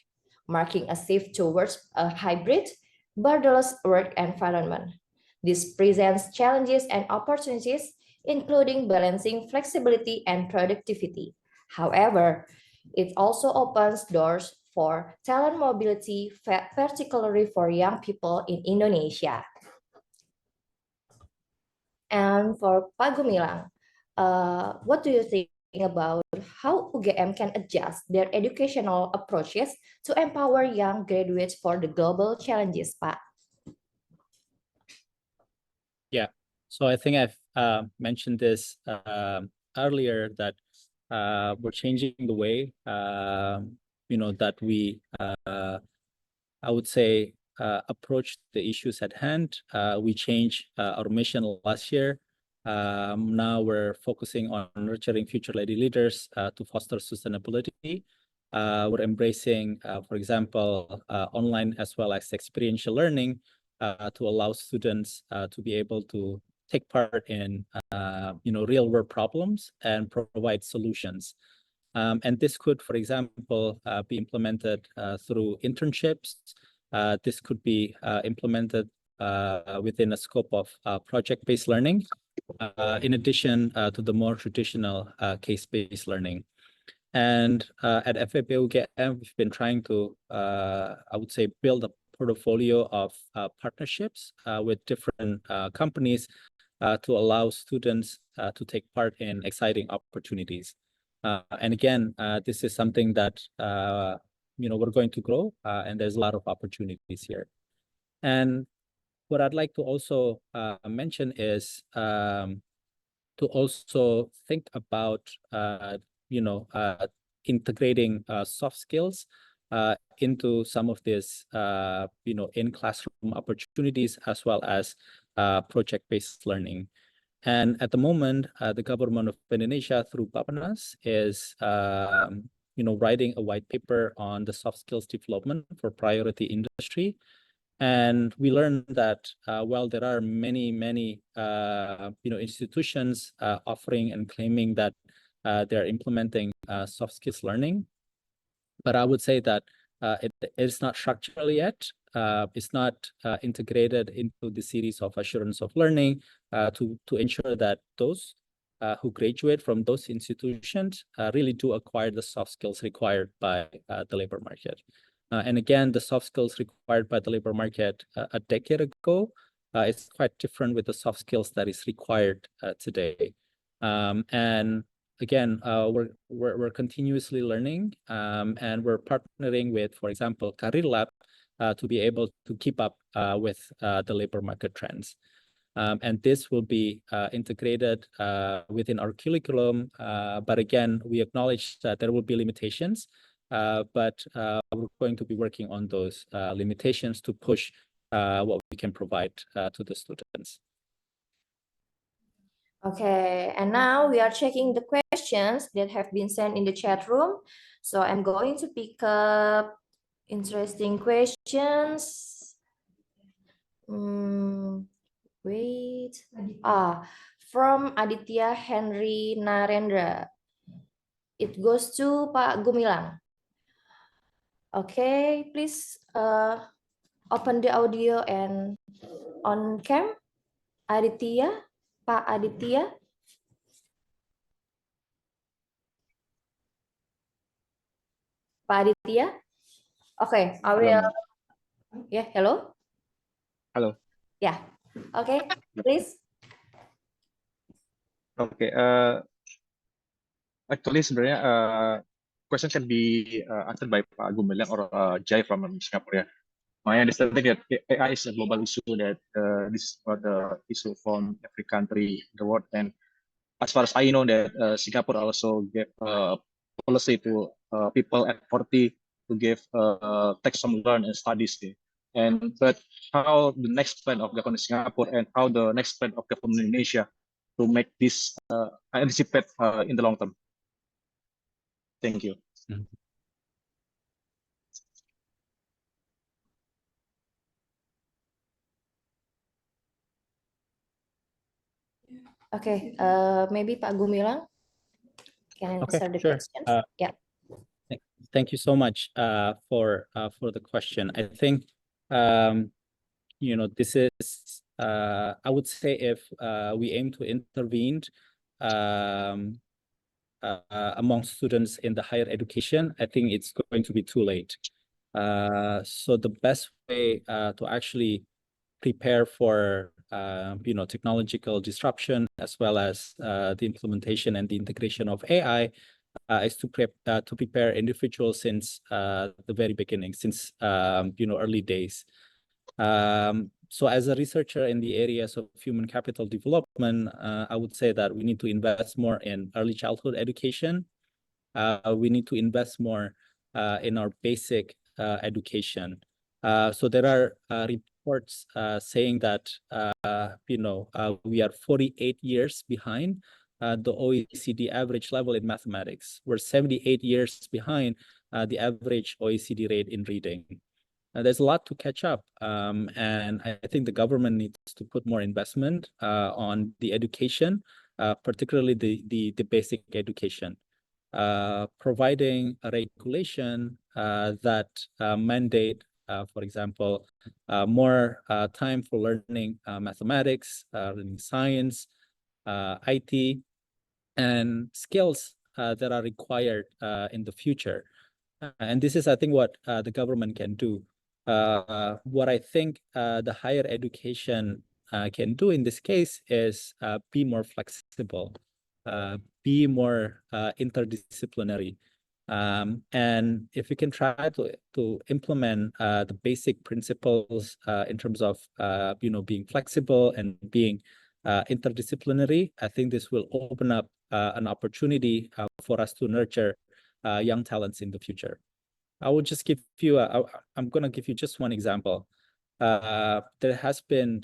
marking a shift towards a hybrid, borderless work environment. This presents challenges and opportunities, including balancing flexibility and productivity. However, it also opens doors for talent mobility, particularly for young people in Indonesia. And for Pak Gumilang, what do you think about how UGM can adjust their educational approaches to empower young graduates for the global challenges, Pak? Yeah, so I think I've mentioned this earlier, that we're changing the way that we I would say approach the issues at hand. We changed our mission last year. Now we're focusing on nurturing future-ready leaders to foster sustainability. We're embracing, for example, online as well as experiential learning to allow students to be able to take part in real-world problems and provide solutions. And this could, for example, be implemented through internships. This could be implemented within a scope of project-based learning, in addition to the more traditional case-based learning. And at FAPUGM, we've been trying to, I would say, build a portfolio of partnerships with different companies to allow students to take part in exciting opportunities. And again, this is something that we're going to grow, and there's a lot of opportunities here. And what I'd like to also mention is to also think about integrating soft skills into some of these in-classroom opportunities, as well as project-based learning. And at the moment, the government of Indonesia, through Bappenas, is writing a white paper on the soft skills development for priority industry. And we learned that while there are many institutions offering and claiming that they're implementing soft skills learning, but I would say that it is not structural yet. It's not integrated into the series of assurance of learning, to ensure that those who graduate from those institutions really do acquire the soft skills required by the labor market. And again, the soft skills required by the labor market a decade ago is quite different with the soft skills that is required today. And again, we're continuously learning, and we're partnering with, for example, Career Lab to be able to keep up with the labor market trends. And this will be integrated within our curriculum. But again, we acknowledge that there will be limitations, but we're going to be working on those limitations to push what we can provide to the students. Okay, and now we are checking the questions that have been sent in the chat room. So I'm going to pick up interesting questions. Wait. From Aditya Henry Narendra. It goes to Pak Gumilang. Okay, please open the audio and on cam. Aditya, Pak Aditya. Pak Aditya. Okay, I will. Yeah, hello. Halo. Yeah. Okay, please. Okay. Actually, sebenarnya question can be answered by Pak Gumilang or Jai from Singapore. My understanding that AI is a global issue that this is the issue from every country in the world. And as far as I know, that Singapore also gave policy to people at 40 to give take some learn and studies. And but how the next plan of government Singapore and how the next plan of government Indonesia to make this anticipate in the long term. Thank you. Okay, maybe Pak Gumilang can answer the questions. Yeah. Thank you so much for the question. I think this is I would say if we aim to intervene among students in the higher education, I think it's going to be too late. So the best way to actually prepare for technological disruption as well as the implementation and the integration of AI is to prepare individuals since the very beginning, since early days. So as a researcher in the areas of human capital development, I would say that we need to invest more in early childhood education. We need to invest more in our basic education. So there are reports saying that we are 48 years behind the OECD average level in mathematics. We're 78 years behind the average OECD rate in reading. There's a lot to catch up, and I think the government needs to put more investment on the education, particularly the basic education. Providing a regulation that mandate, for example, more time for learning mathematics, learning science, IT, and skills that are required in the future. And this is, I think, what the government can do. What I think the higher education can do in this case is be more flexible, be more interdisciplinary. And if we can try to implement the basic principles in terms of being flexible and being interdisciplinary, I think this will open up an opportunity for us to nurture young talents in the future. I will just give you I'm going to give you just one example. There has been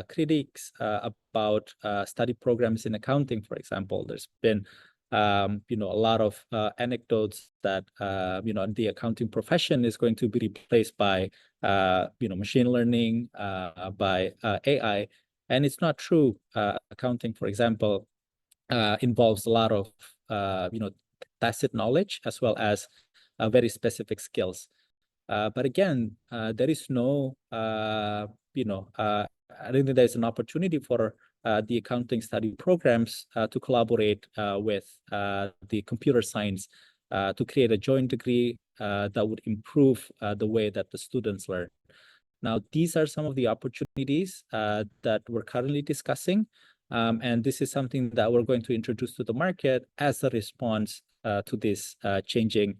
critiques about study programs in accounting, for example. There's been a lot of anecdotes that the accounting profession is going to be replaced by machine learning, by AI, and it's not true. Accounting, for example, involves a lot of tacit knowledge as well as very specific skills. But again, there is no, I don't think there's an opportunity for the accounting study programs to collaborate with the computer science to create a joint degree that would improve the way that the students learn. Now, these are some of the opportunities that we're currently discussing. And this is something that we're going to introduce to the market as a response to this changing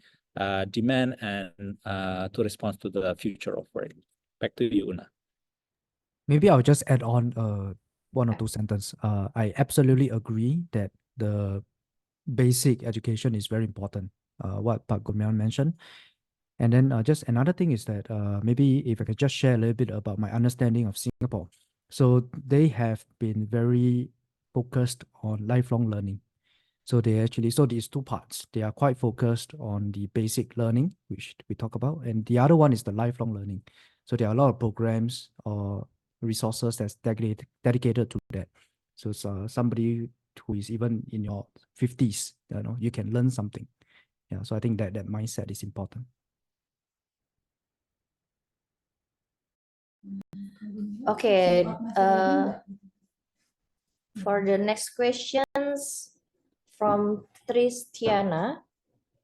demand and to respond to the future of work. Back to you, Una. Maybe I'll just add on one or two sentences. I absolutely agree that the basic education is very important, what Pak Gumilang mentioned. And then just another thing is that maybe if I could just share a little bit about my understanding of Singapore. So they have been very focused on lifelong learning. So they actually, so these two parts, they are quite focused on the basic learning, which we talk about. And the other one is the lifelong learning. So there are a lot of programs or resources that's dedicated to that. So somebody who is even in your 50s, you can learn something. Yeah, so I think that mindset is important. Okay, for the next questions from Tristiana,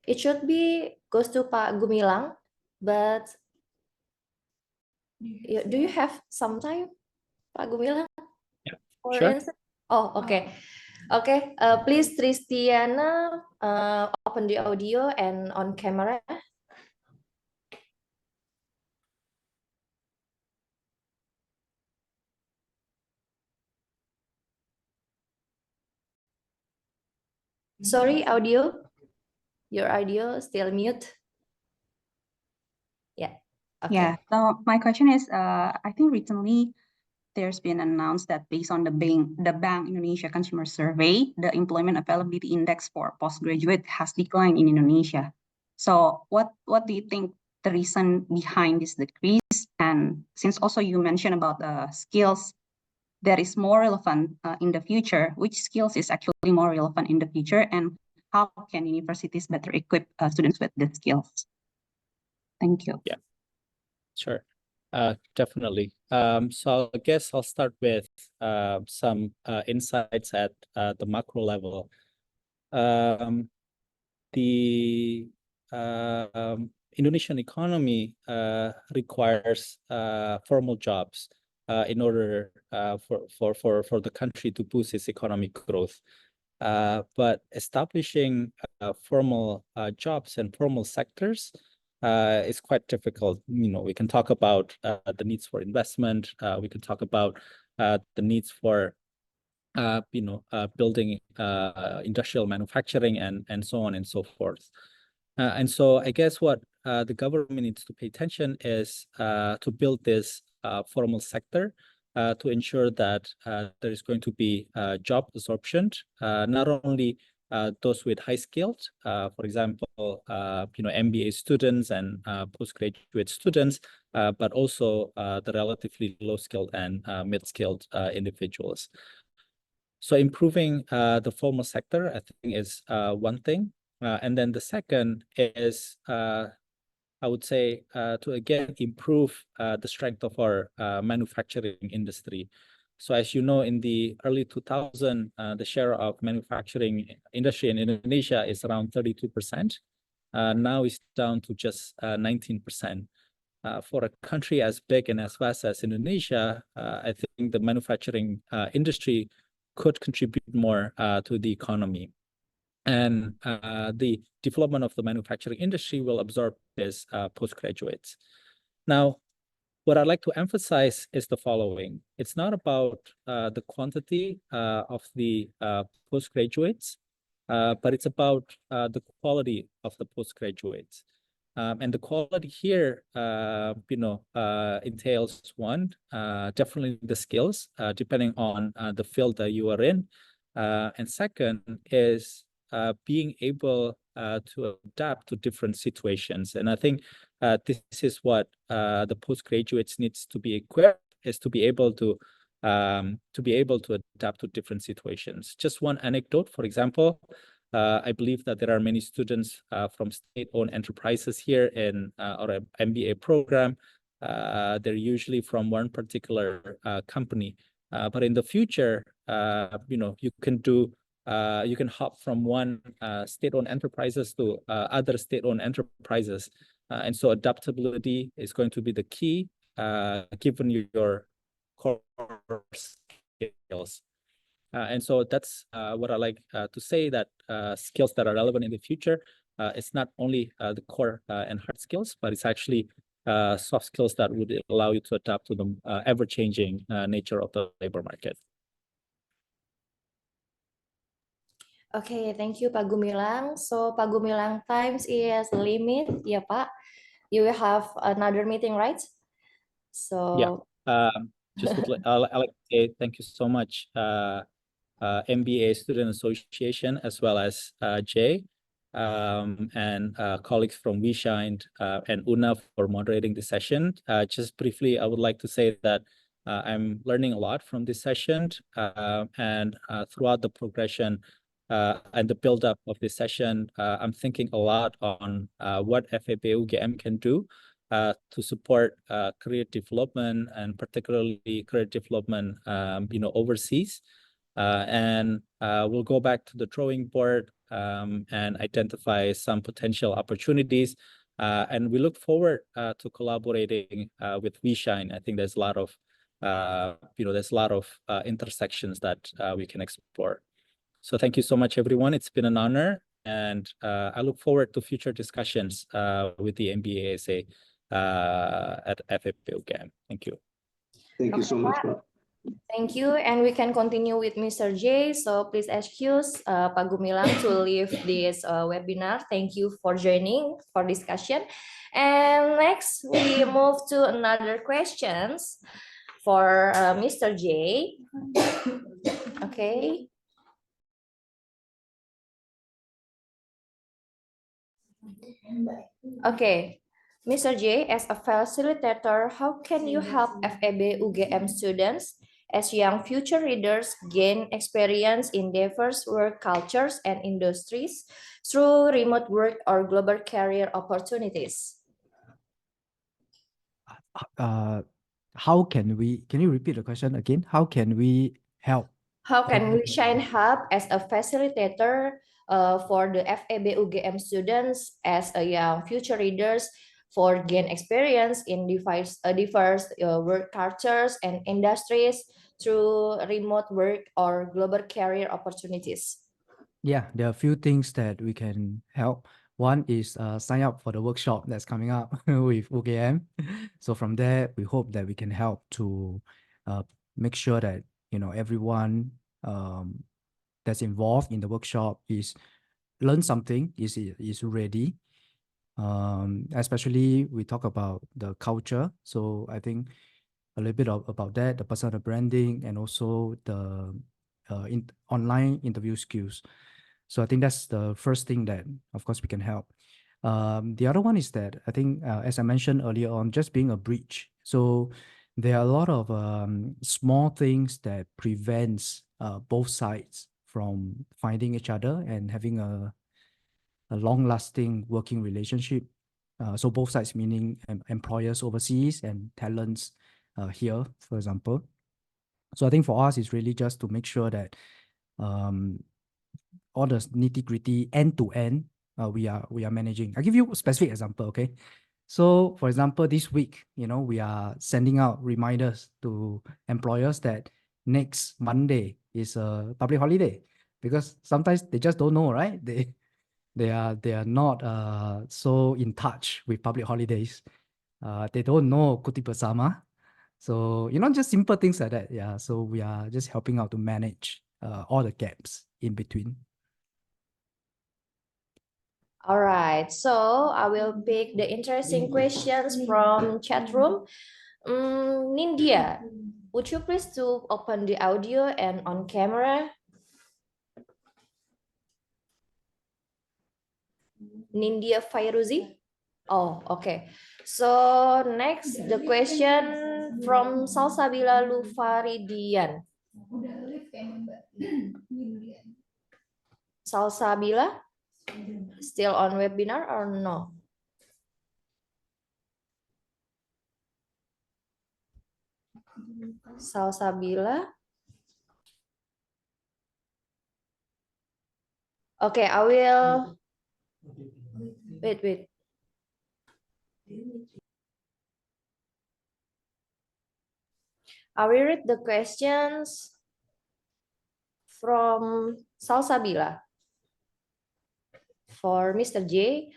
it should be goes to Pak Gumilang, but do you have some time, Pak Gumilang? Yeah, for sure. answer? Oh, okay. Okay, please Tristiana, open the audio and on camera. Sorry, audio. Your audio still mute. Yeah. Okay. Yeah. So my question is, I think recently there's been announced that based on the Bank Indonesia Consumer Survey, the employment availability index for postgraduate has declined in Indonesia. So what do you think the reason behind this decrease? And since also you mentioned about the skills that is more relevant in the future, which skills is actually more relevant in the future, and how can universities better equip students with the skills? Thank you. Yeah, sure. Definitely. So I guess I'll start with some insights at the macro level. The Indonesian economy requires formal jobs in order for the country to boost its economic growth. But establishing formal jobs and formal sectors is quite difficult. We can talk about the needs for investment. We can talk about the needs for building industrial manufacturing and so on and so forth. And so I guess what the government needs to pay attention is to build this formal sector to ensure that there is going to be job absorption, not only those with high skilled, for example, MBA students and postgraduate students, but also the relatively low skilled and mid-skilled individuals. So improving the formal sector, I think, is one thing. And then the second is, I would say, to again improve the strength of our manufacturing industry. So as you know, in the early 2000s, the share of manufacturing industry in Indonesia is around 32%. Now it's down to just 19%. For a country as big and as vast as Indonesia, I think the manufacturing industry could contribute more to the economy. And the development of the manufacturing industry will absorb these postgraduates. Now, what I'd like to emphasize is the following. It's not about the quantity of the postgraduates, but it's about the quality of the postgraduates. And the quality here, entails one, definitely the skills, depending on the field that you are in. And second is being able to adapt to different situations. And I think this is what the postgraduates needs to be equipped, is to be able to adapt to different situations. Just one anecdote, for example, I believe that there are many students from state-owned enterprises here in our MBA program. They're usually from one particular company. But in the future, you can do you can hop from one state-owned enterprises to other state-owned enterprises, and so adaptability is going to be the key, given your core skills. And so that's what I like to say, that skills that are relevant in the future, it's not only the core and hard skills, but it's actually soft skills that would allow you to adapt to the ever-changing nature of the labor market. Okay, thank you, Pak Gumilang. So, Pak Gumilang, times is limit, ya, Pak. You will have another meeting, right? So, Just would I like to say thank you so much, MBA Student Association, as well as Jay, and colleagues from WeShine and Una for moderating the session. Just briefly, I would like to say that I'm learning a lot from this session, and throughout the progression and the build-up of this session, I'm thinking a lot on what FEB UGM can do to support career development, and particularly career development, overseas. And we'll go back to the drawing board and identify some potential opportunities. And we look forward to collaborating with WeShine. I think there's a lot of, intersections that we can explore. So thank you so much, everyone. It's been an honor, and I look forward to future discussions with the MBA SA at FEP. Thank you. Thank you so much. thank you, and we can continue with Mr. J. So please excuse Pak Gumilang to leave this webinar. Thank you for joining for discussion. And next, we move to another questions for Mr. J. Okay. Okay, Mr. J, as a facilitator, how can you help FEB UGM students as young future leaders gain experience in diverse work cultures and industries through remote work or global career opportunities? Can you repeat the question again? How can we help? How can WeShine help as a facilitator for the FEB UGM students as a young future leaders for gain experience in diverse work cultures and industries through remote work or global career opportunities? Yeah, there are a few things that we can help. One is sign up for the workshop that's coming up with UGM. So from there, we hope that we can help to make sure that everyone that's involved in the workshop is learn something, is ready. Especially we talk about the culture. So I think a little bit about that, the personal branding, and also the online interview skills. So I think that's the first thing that, of course, we can help. The other one is that I think, as I mentioned earlier on, just being a bridge. So there are a lot of small things that prevents both sides from finding each other and having a long-lasting working relationship. So both sides, meaning employers overseas and talents here, for example. So I think for us, it's really just to make sure that all the nitty-gritty end-to-end we are managing. I'll give you a specific example, okay? So for example, this week, we are sending out reminders to employers that next Monday is a public holiday, because sometimes they just don't know, right? They are not so in touch with public holidays. They don't know Kuti Bersama. So, just simple things like that. Yeah. So we are just helping out to manage all the gaps in between. All right, so I will pick the interesting questions from chat room. Nindya, would you please to open the audio and on camera? Nindya Fairuzi? Oh, okay. So next, the question from Salsabila Lufaridian. Salsabila, still on webinar or no? Salsabila. Okay, I will. Wait. I will read the questions from Salsabila. For Mr. J,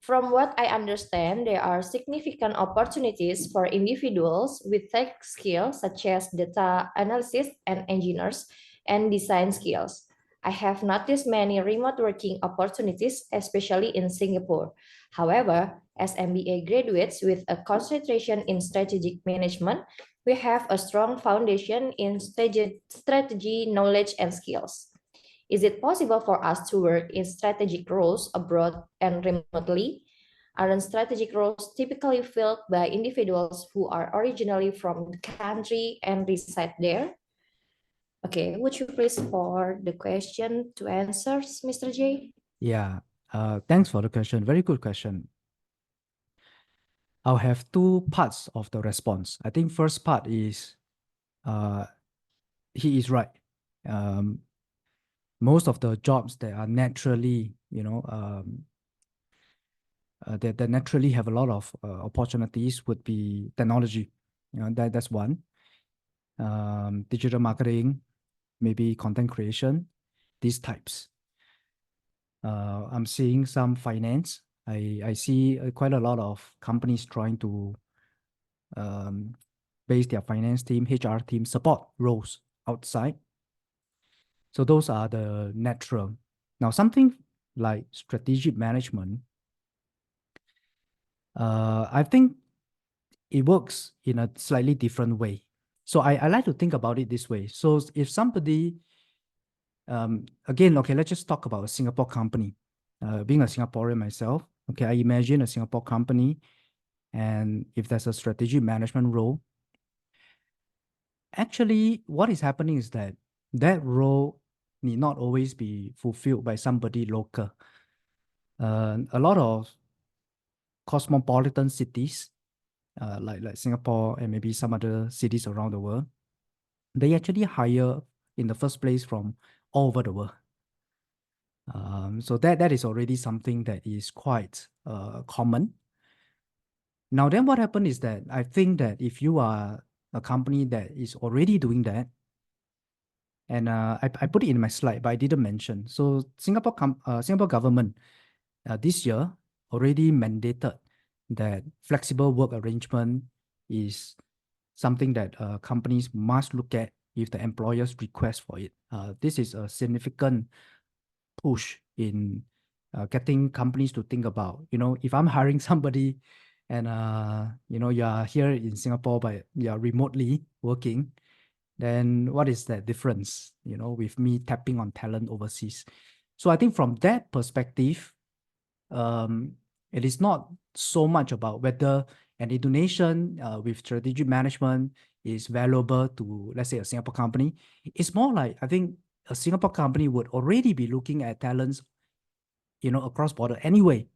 from what I understand, there are significant opportunities for individuals with tech skills such as data analysis and engineers and design skills. I have noticed many remote working opportunities, especially in Singapore. However, as MBA graduates with a concentration in strategic management, we have a strong foundation in strategy, knowledge, and skills. Is it possible for us to work in strategic roles abroad and remotely? Aren't strategic roles typically filled by individuals who are originally from the country and reside there? Okay, would you please for the question to answer, Mr. J? Yeah, thanks for the question. Very good question. I'll have two parts of the response. I think first part is, he is right. Most of the jobs that are naturally, that naturally have a lot of opportunities would be technology. That's one. Digital marketing, maybe content creation, these types. I'm seeing some finance. I see quite a lot of companies trying to base their finance team, HR team support roles outside. So those are the natural. Now, something like strategic management, I think it works in a slightly different way. So I like to think about it this way. So if somebody, again, okay, let's just talk about a Singapore company. Being a Singaporean myself, okay, I imagine a Singapore company, and if there's a strategic management role, actually what is happening is that that role need not always be fulfilled by somebody local. A lot of cosmopolitan cities, like Singapore and maybe some other cities around the world, they actually hire in the first place from all over the world. So that is already something that is quite common. Now then what happened is that I think that if you are a company that is already doing that, and I put it in my slide, but I didn't mention. So Singapore government this year already mandated that flexible work arrangement is something that companies must look at if the employers request for it. This is a significant push in getting companies to think about, if I'm hiring somebody and, you are here in Singapore, but you are remotely working, then what is that difference, with me tapping on talent overseas? So I think from that perspective, it is not so much about whether an Indonesian with strategic management is valuable to, let's say, a Singapore company. It's more like, I think a Singapore company would already be looking at talents, across border anyway.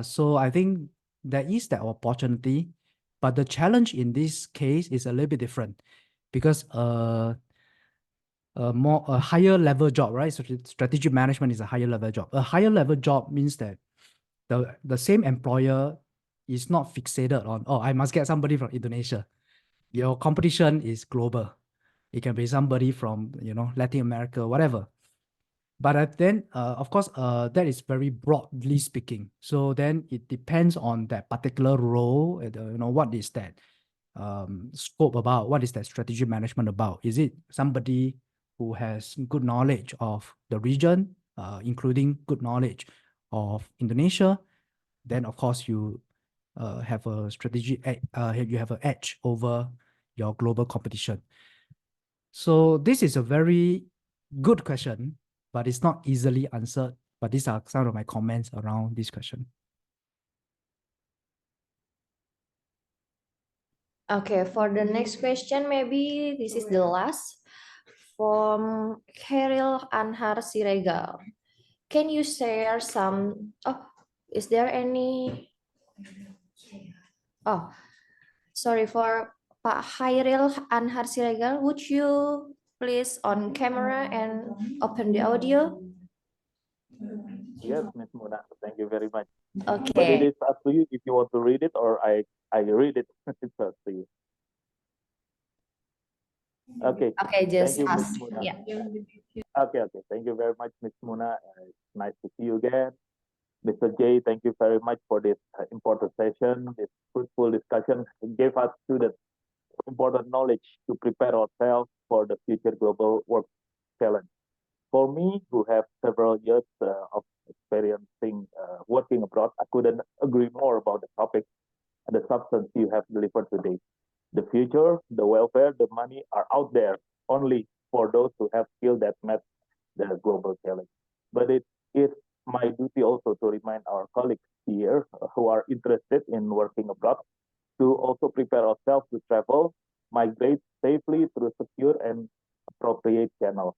So I think there is that opportunity, but the challenge in this case is a little bit different because a higher level job, right? So strategic management is a higher level job. A higher level job means that the same employer is not fixated on, I must get somebody from Indonesia. Your competition is global. It can be somebody from, Latin America, whatever. But then, of course, that is very broadly speaking. So then it depends on that particular role. What is that scope about? What is that strategic management about? Is it somebody who has good knowledge of the region, including good knowledge of Indonesia? Then, of course, you have a you have an edge over your global competition. So this is a very good question, but it's not easily answered. But these are some of my comments around this question. Okay, for the next question, maybe this is the last from Khairil Anhar Siregar. Can you share some? Oh, is there any? Oh, sorry for Pak Khairil Anhar Siregar. Would you please on camera and open the audio? Yes, Miss Muna, thank you very much. But it Okay. is up to you if you want to read it or I read it. It's up to you. Okay. Okay, Thank just you, Miss ask. Muna. Yeah. Okay. Thank you very much, Miss Muna. It's nice to see you again. Mr. J, thank you very much for this important session, this fruitful discussion. It gave us students important knowledge to prepare ourselves for the future global work challenge. For me, who have several years of experiencing working abroad, I couldn't agree more about the topic and the substance you have delivered today. The future, the welfare, the money are out there only for those who have skills that match the global challenge. But it is my duty also to remind our colleagues here who are interested in working abroad to also prepare ourselves to travel, migrate safely through secure and appropriate channels.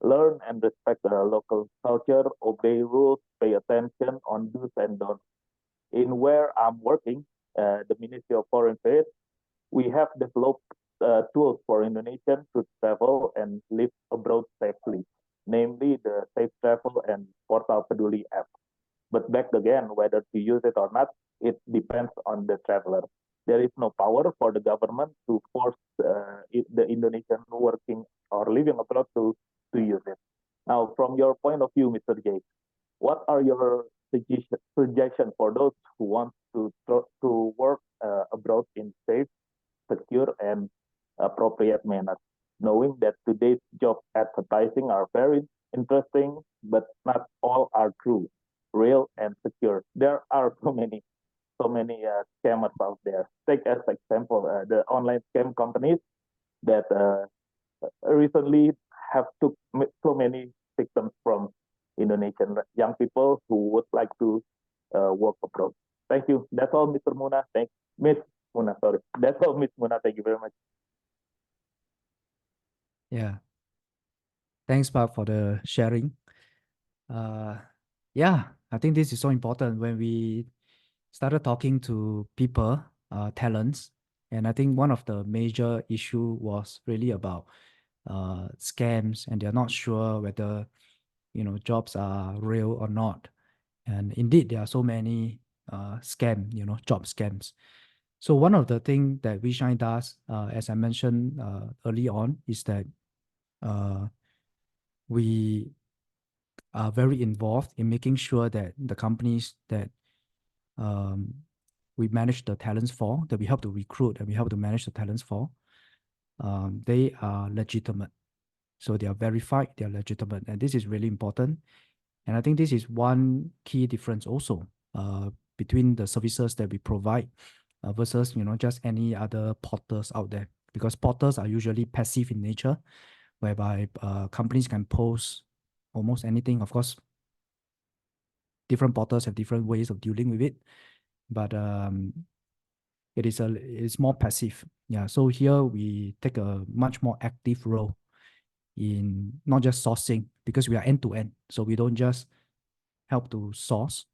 Learn and respect the local culture, obey rules, pay attention on do's and don'ts. In where I'm working, the Ministry of Foreign Affairs, we have developed tools for Indonesians to travel and live abroad safely, namely the Safe Travel and Portal Peduli app. But back again, whether to use it or not, it depends on the traveler. There is no power for the government to force the Indonesian working or living abroad to use it. Now, from your point of view, Mr. J, what are your suggestions for those who want to work abroad in safe, secure, and appropriate manner? Knowing that today's job advertising are very interesting, but not all are true, real, and secure. There are so many scammers out there. Take as example the online scam companies that recently have took so many victims from Indonesian young people who would like to work abroad. Thank you. That's all, Mr. Muna. Miss Muna. Sorry. That's all, Miss Muna. Thank you very much. Yeah. Thanks, Bob, for the sharing. Yeah, I think this is so important when we started talking to people, talents, and I think one of the major issue was really about scams, and they're not sure whether jobs are real or not. And indeed, there are so many scam, job scams. So one of the things that WeShine does, as I mentioned early on, is that we are very involved in making sure that the companies that we manage the talents for, that we help to recruit and we help to manage the talents for, they are legitimate. So they are verified, they are legitimate. And this is really important. And I think this is one key difference also between the services that we provide versus, just any other portals out there. Because portals are usually passive in nature, whereby companies can post almost anything. Of course, different portals have different ways of dealing with it, but it's more passive. Yeah. So here we take a much more active role in not just sourcing, because we are end to end. So we don't just help to source,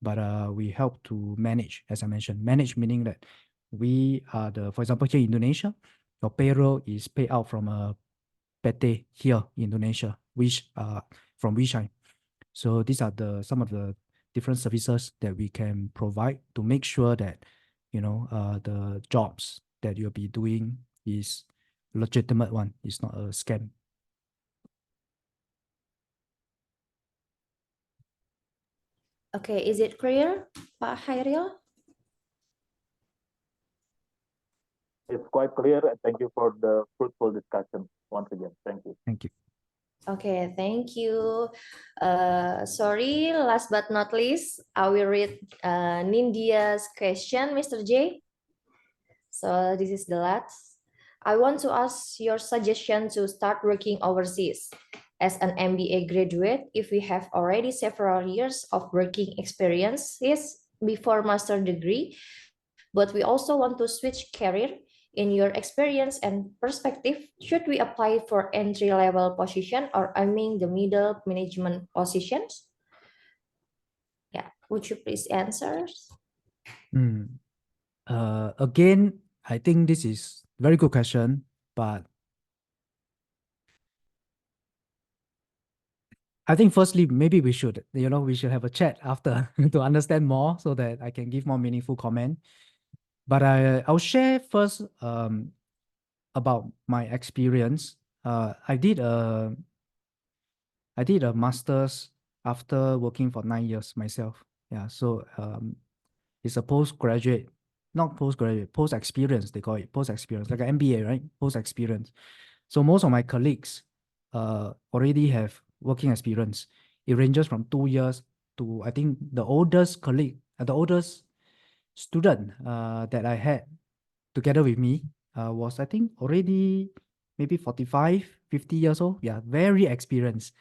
but we help to manage. As I mentioned, manage meaning that we are for example, here in Indonesia, your payroll is paid out from a PT here in Indonesia, which from WeShine. So these are some of the different services that we can provide to make sure that the jobs that you'll be doing is legitimate one, it's not a scam. Okay, is it clear, Pak Hairil? It's quite clear, and thank you for the fruitful discussion once again. Thank you. Thank you. Okay, thank you. Sorry, last but not least, I will read Nindia's question, Mr. J. So this is the last. I want to ask your suggestion to start working overseas. As an MBA graduate, if we have already several years of working experiences before master degree, but we also want to switch career, in your experience and perspective, should we apply for entry-level position or aiming the middle management positions? Yeah, would you please answer? Again, I think this is very good question, but I think firstly, maybe we should have a chat after to understand more so that I can give more meaningful comment. But I'll share first about my experience. I did a master's after working for 9 years myself. Yeah, so it's a postgraduate, not postgraduate, post experience. They call it post experience, like an MBA, right? Post experience. So most of my colleagues already have working experience. It ranges from 2 years to, I think, the oldest colleague, the oldest student that I had together with me was, I think, already maybe 45, 50 years old. Yeah, very experienced.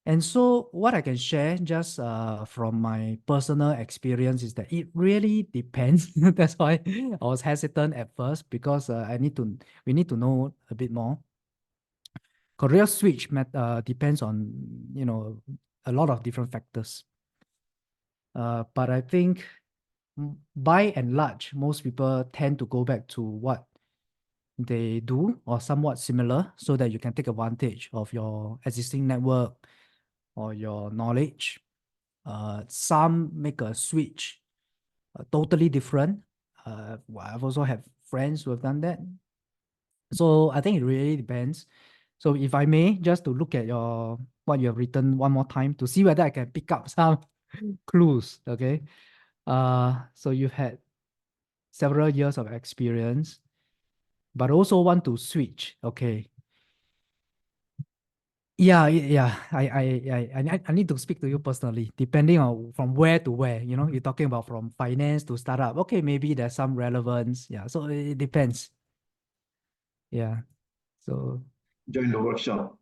And so what I can share just from my personal experience is that it really depends. That's why I was hesitant at first, because we need to know a bit more. Career switch depends on, a lot of different factors. But I think by and large, most people tend to go back to what they do or somewhat similar, so that you can take advantage of your existing network or your knowledge. Some make a switch totally different. I've also have friends who have done that. So I think it really depends. So if I may, just to look at what you have written one more time to see whether I can pick up some clues. Okay. So you've had several years of experience, but also want to switch. Okay. Yeah. I need to speak to you personally, depending on from where to where. You're talking about from finance to startup. Okay, maybe there's some relevance. Yeah. So it depends. Yeah. So Join the workshop.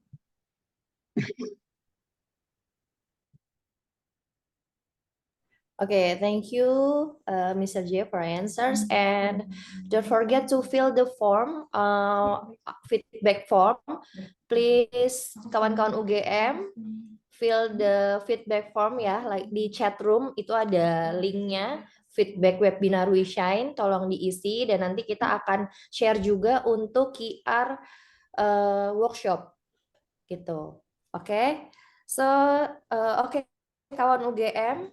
Okay, thank you, Mr. J, for answers. And don't forget to fill the form, feedback form. Please, kawan-kawan UGM, fill the feedback form ya, like di chat room itu ada linknya, feedback webinar WeShine, tolong diisi dan nanti kita akan share juga untuk QR workshop gitu. Oke, so oke, kawan UGM.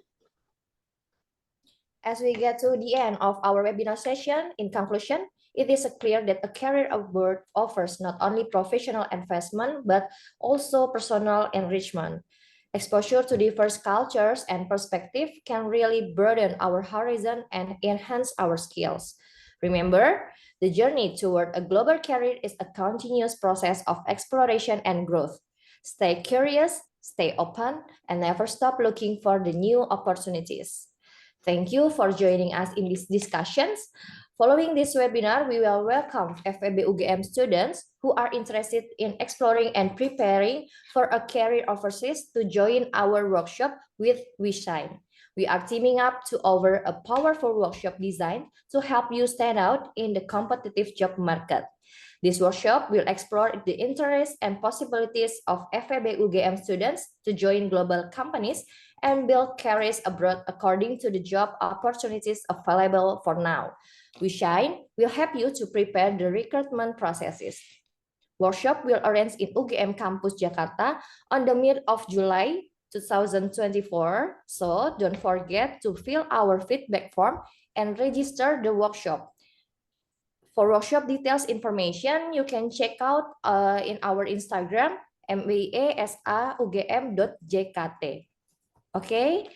As we get to the end of our webinar session, in conclusion, it is clear that a career abroad offers not only professional advancement, but also personal enrichment. Exposure to diverse cultures and perspectives can really broaden our horizon and enhance our skills. Remember, the journey toward a global career is a continuous process of exploration and growth. Stay curious, stay open, and never stop looking for the new opportunities. Thank you for joining us in these discussions. Following this webinar, we will welcome FEB UGM students who are interested in exploring and preparing for a career overseas to join our workshop with WeShine. We are teaming up to offer a powerful workshop design to help you stand out in the competitive job market. This workshop will explore the interests and possibilities of FEB UGM students to join global companies and build careers abroad according to the job opportunities available for now. WeShine will help you to prepare the recruitment processes. Workshop will arrange in UGM Kampus Jakarta on the mid of July 2024. So don't forget to fill our feedback form and register the workshop. For workshop details information, you can check out in our Instagram, mbasaugm.jkt. Okay,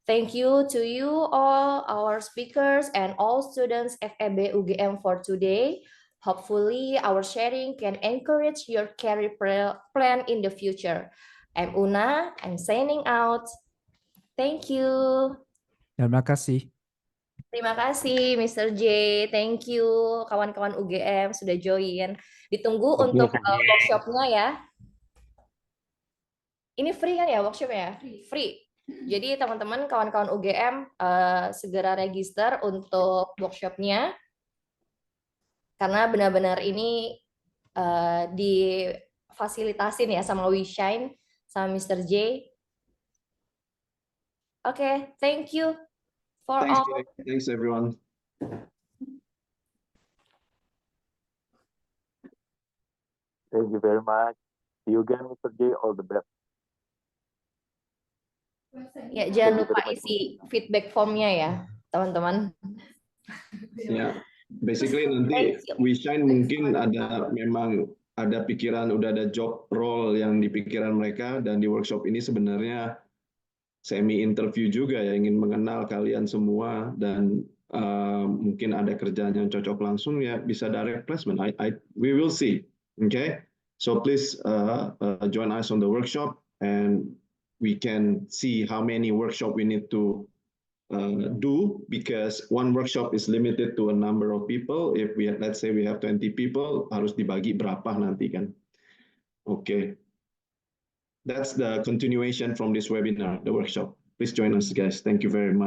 thank you to you all, our speakers and all students FEB UGM for today. Hopefully, our sharing can encourage your career plan in the future. I'm Una, I'm signing out. Thank you. terima kasih. Terima kasih, Mr. J. Thank you, kawan-kawan UGM sudah join. Ditunggu untuk workshopnya ya. Ini free kan ya workshopnya? Free. Jadi teman-teman, kawan-kawan UGM segera register untuk workshopnya. Karena benar-benar ini difasilitasin ya sama WeShine, sama Mr. J. Oke, thank you for Thanks, all. Jay. Thanks, everyone. Thank you very much. See you again, Mr. J. All the best. Ya, jangan lupa isi feedback formnya ya, teman-teman. Ya, basically nanti Thank you. WeShine mungkin memang ada pikiran, udah ada job role yang di pikiran mereka, dan di workshop ini sebenarnya semi interview juga ya, ingin mengenal kalian semua, dan mungkin ada kerjaan yang cocok langsung ya, bisa direct placement. We will see. Okay, so please join us on the workshop, and we can see how many workshop we need to do, because one workshop is limited to a number of people. If let's say we have 20 people, harus dibagi berapa nanti kan. Okay, that's the continuation from this webinar, the workshop. Please join us, guys. Thank you very much.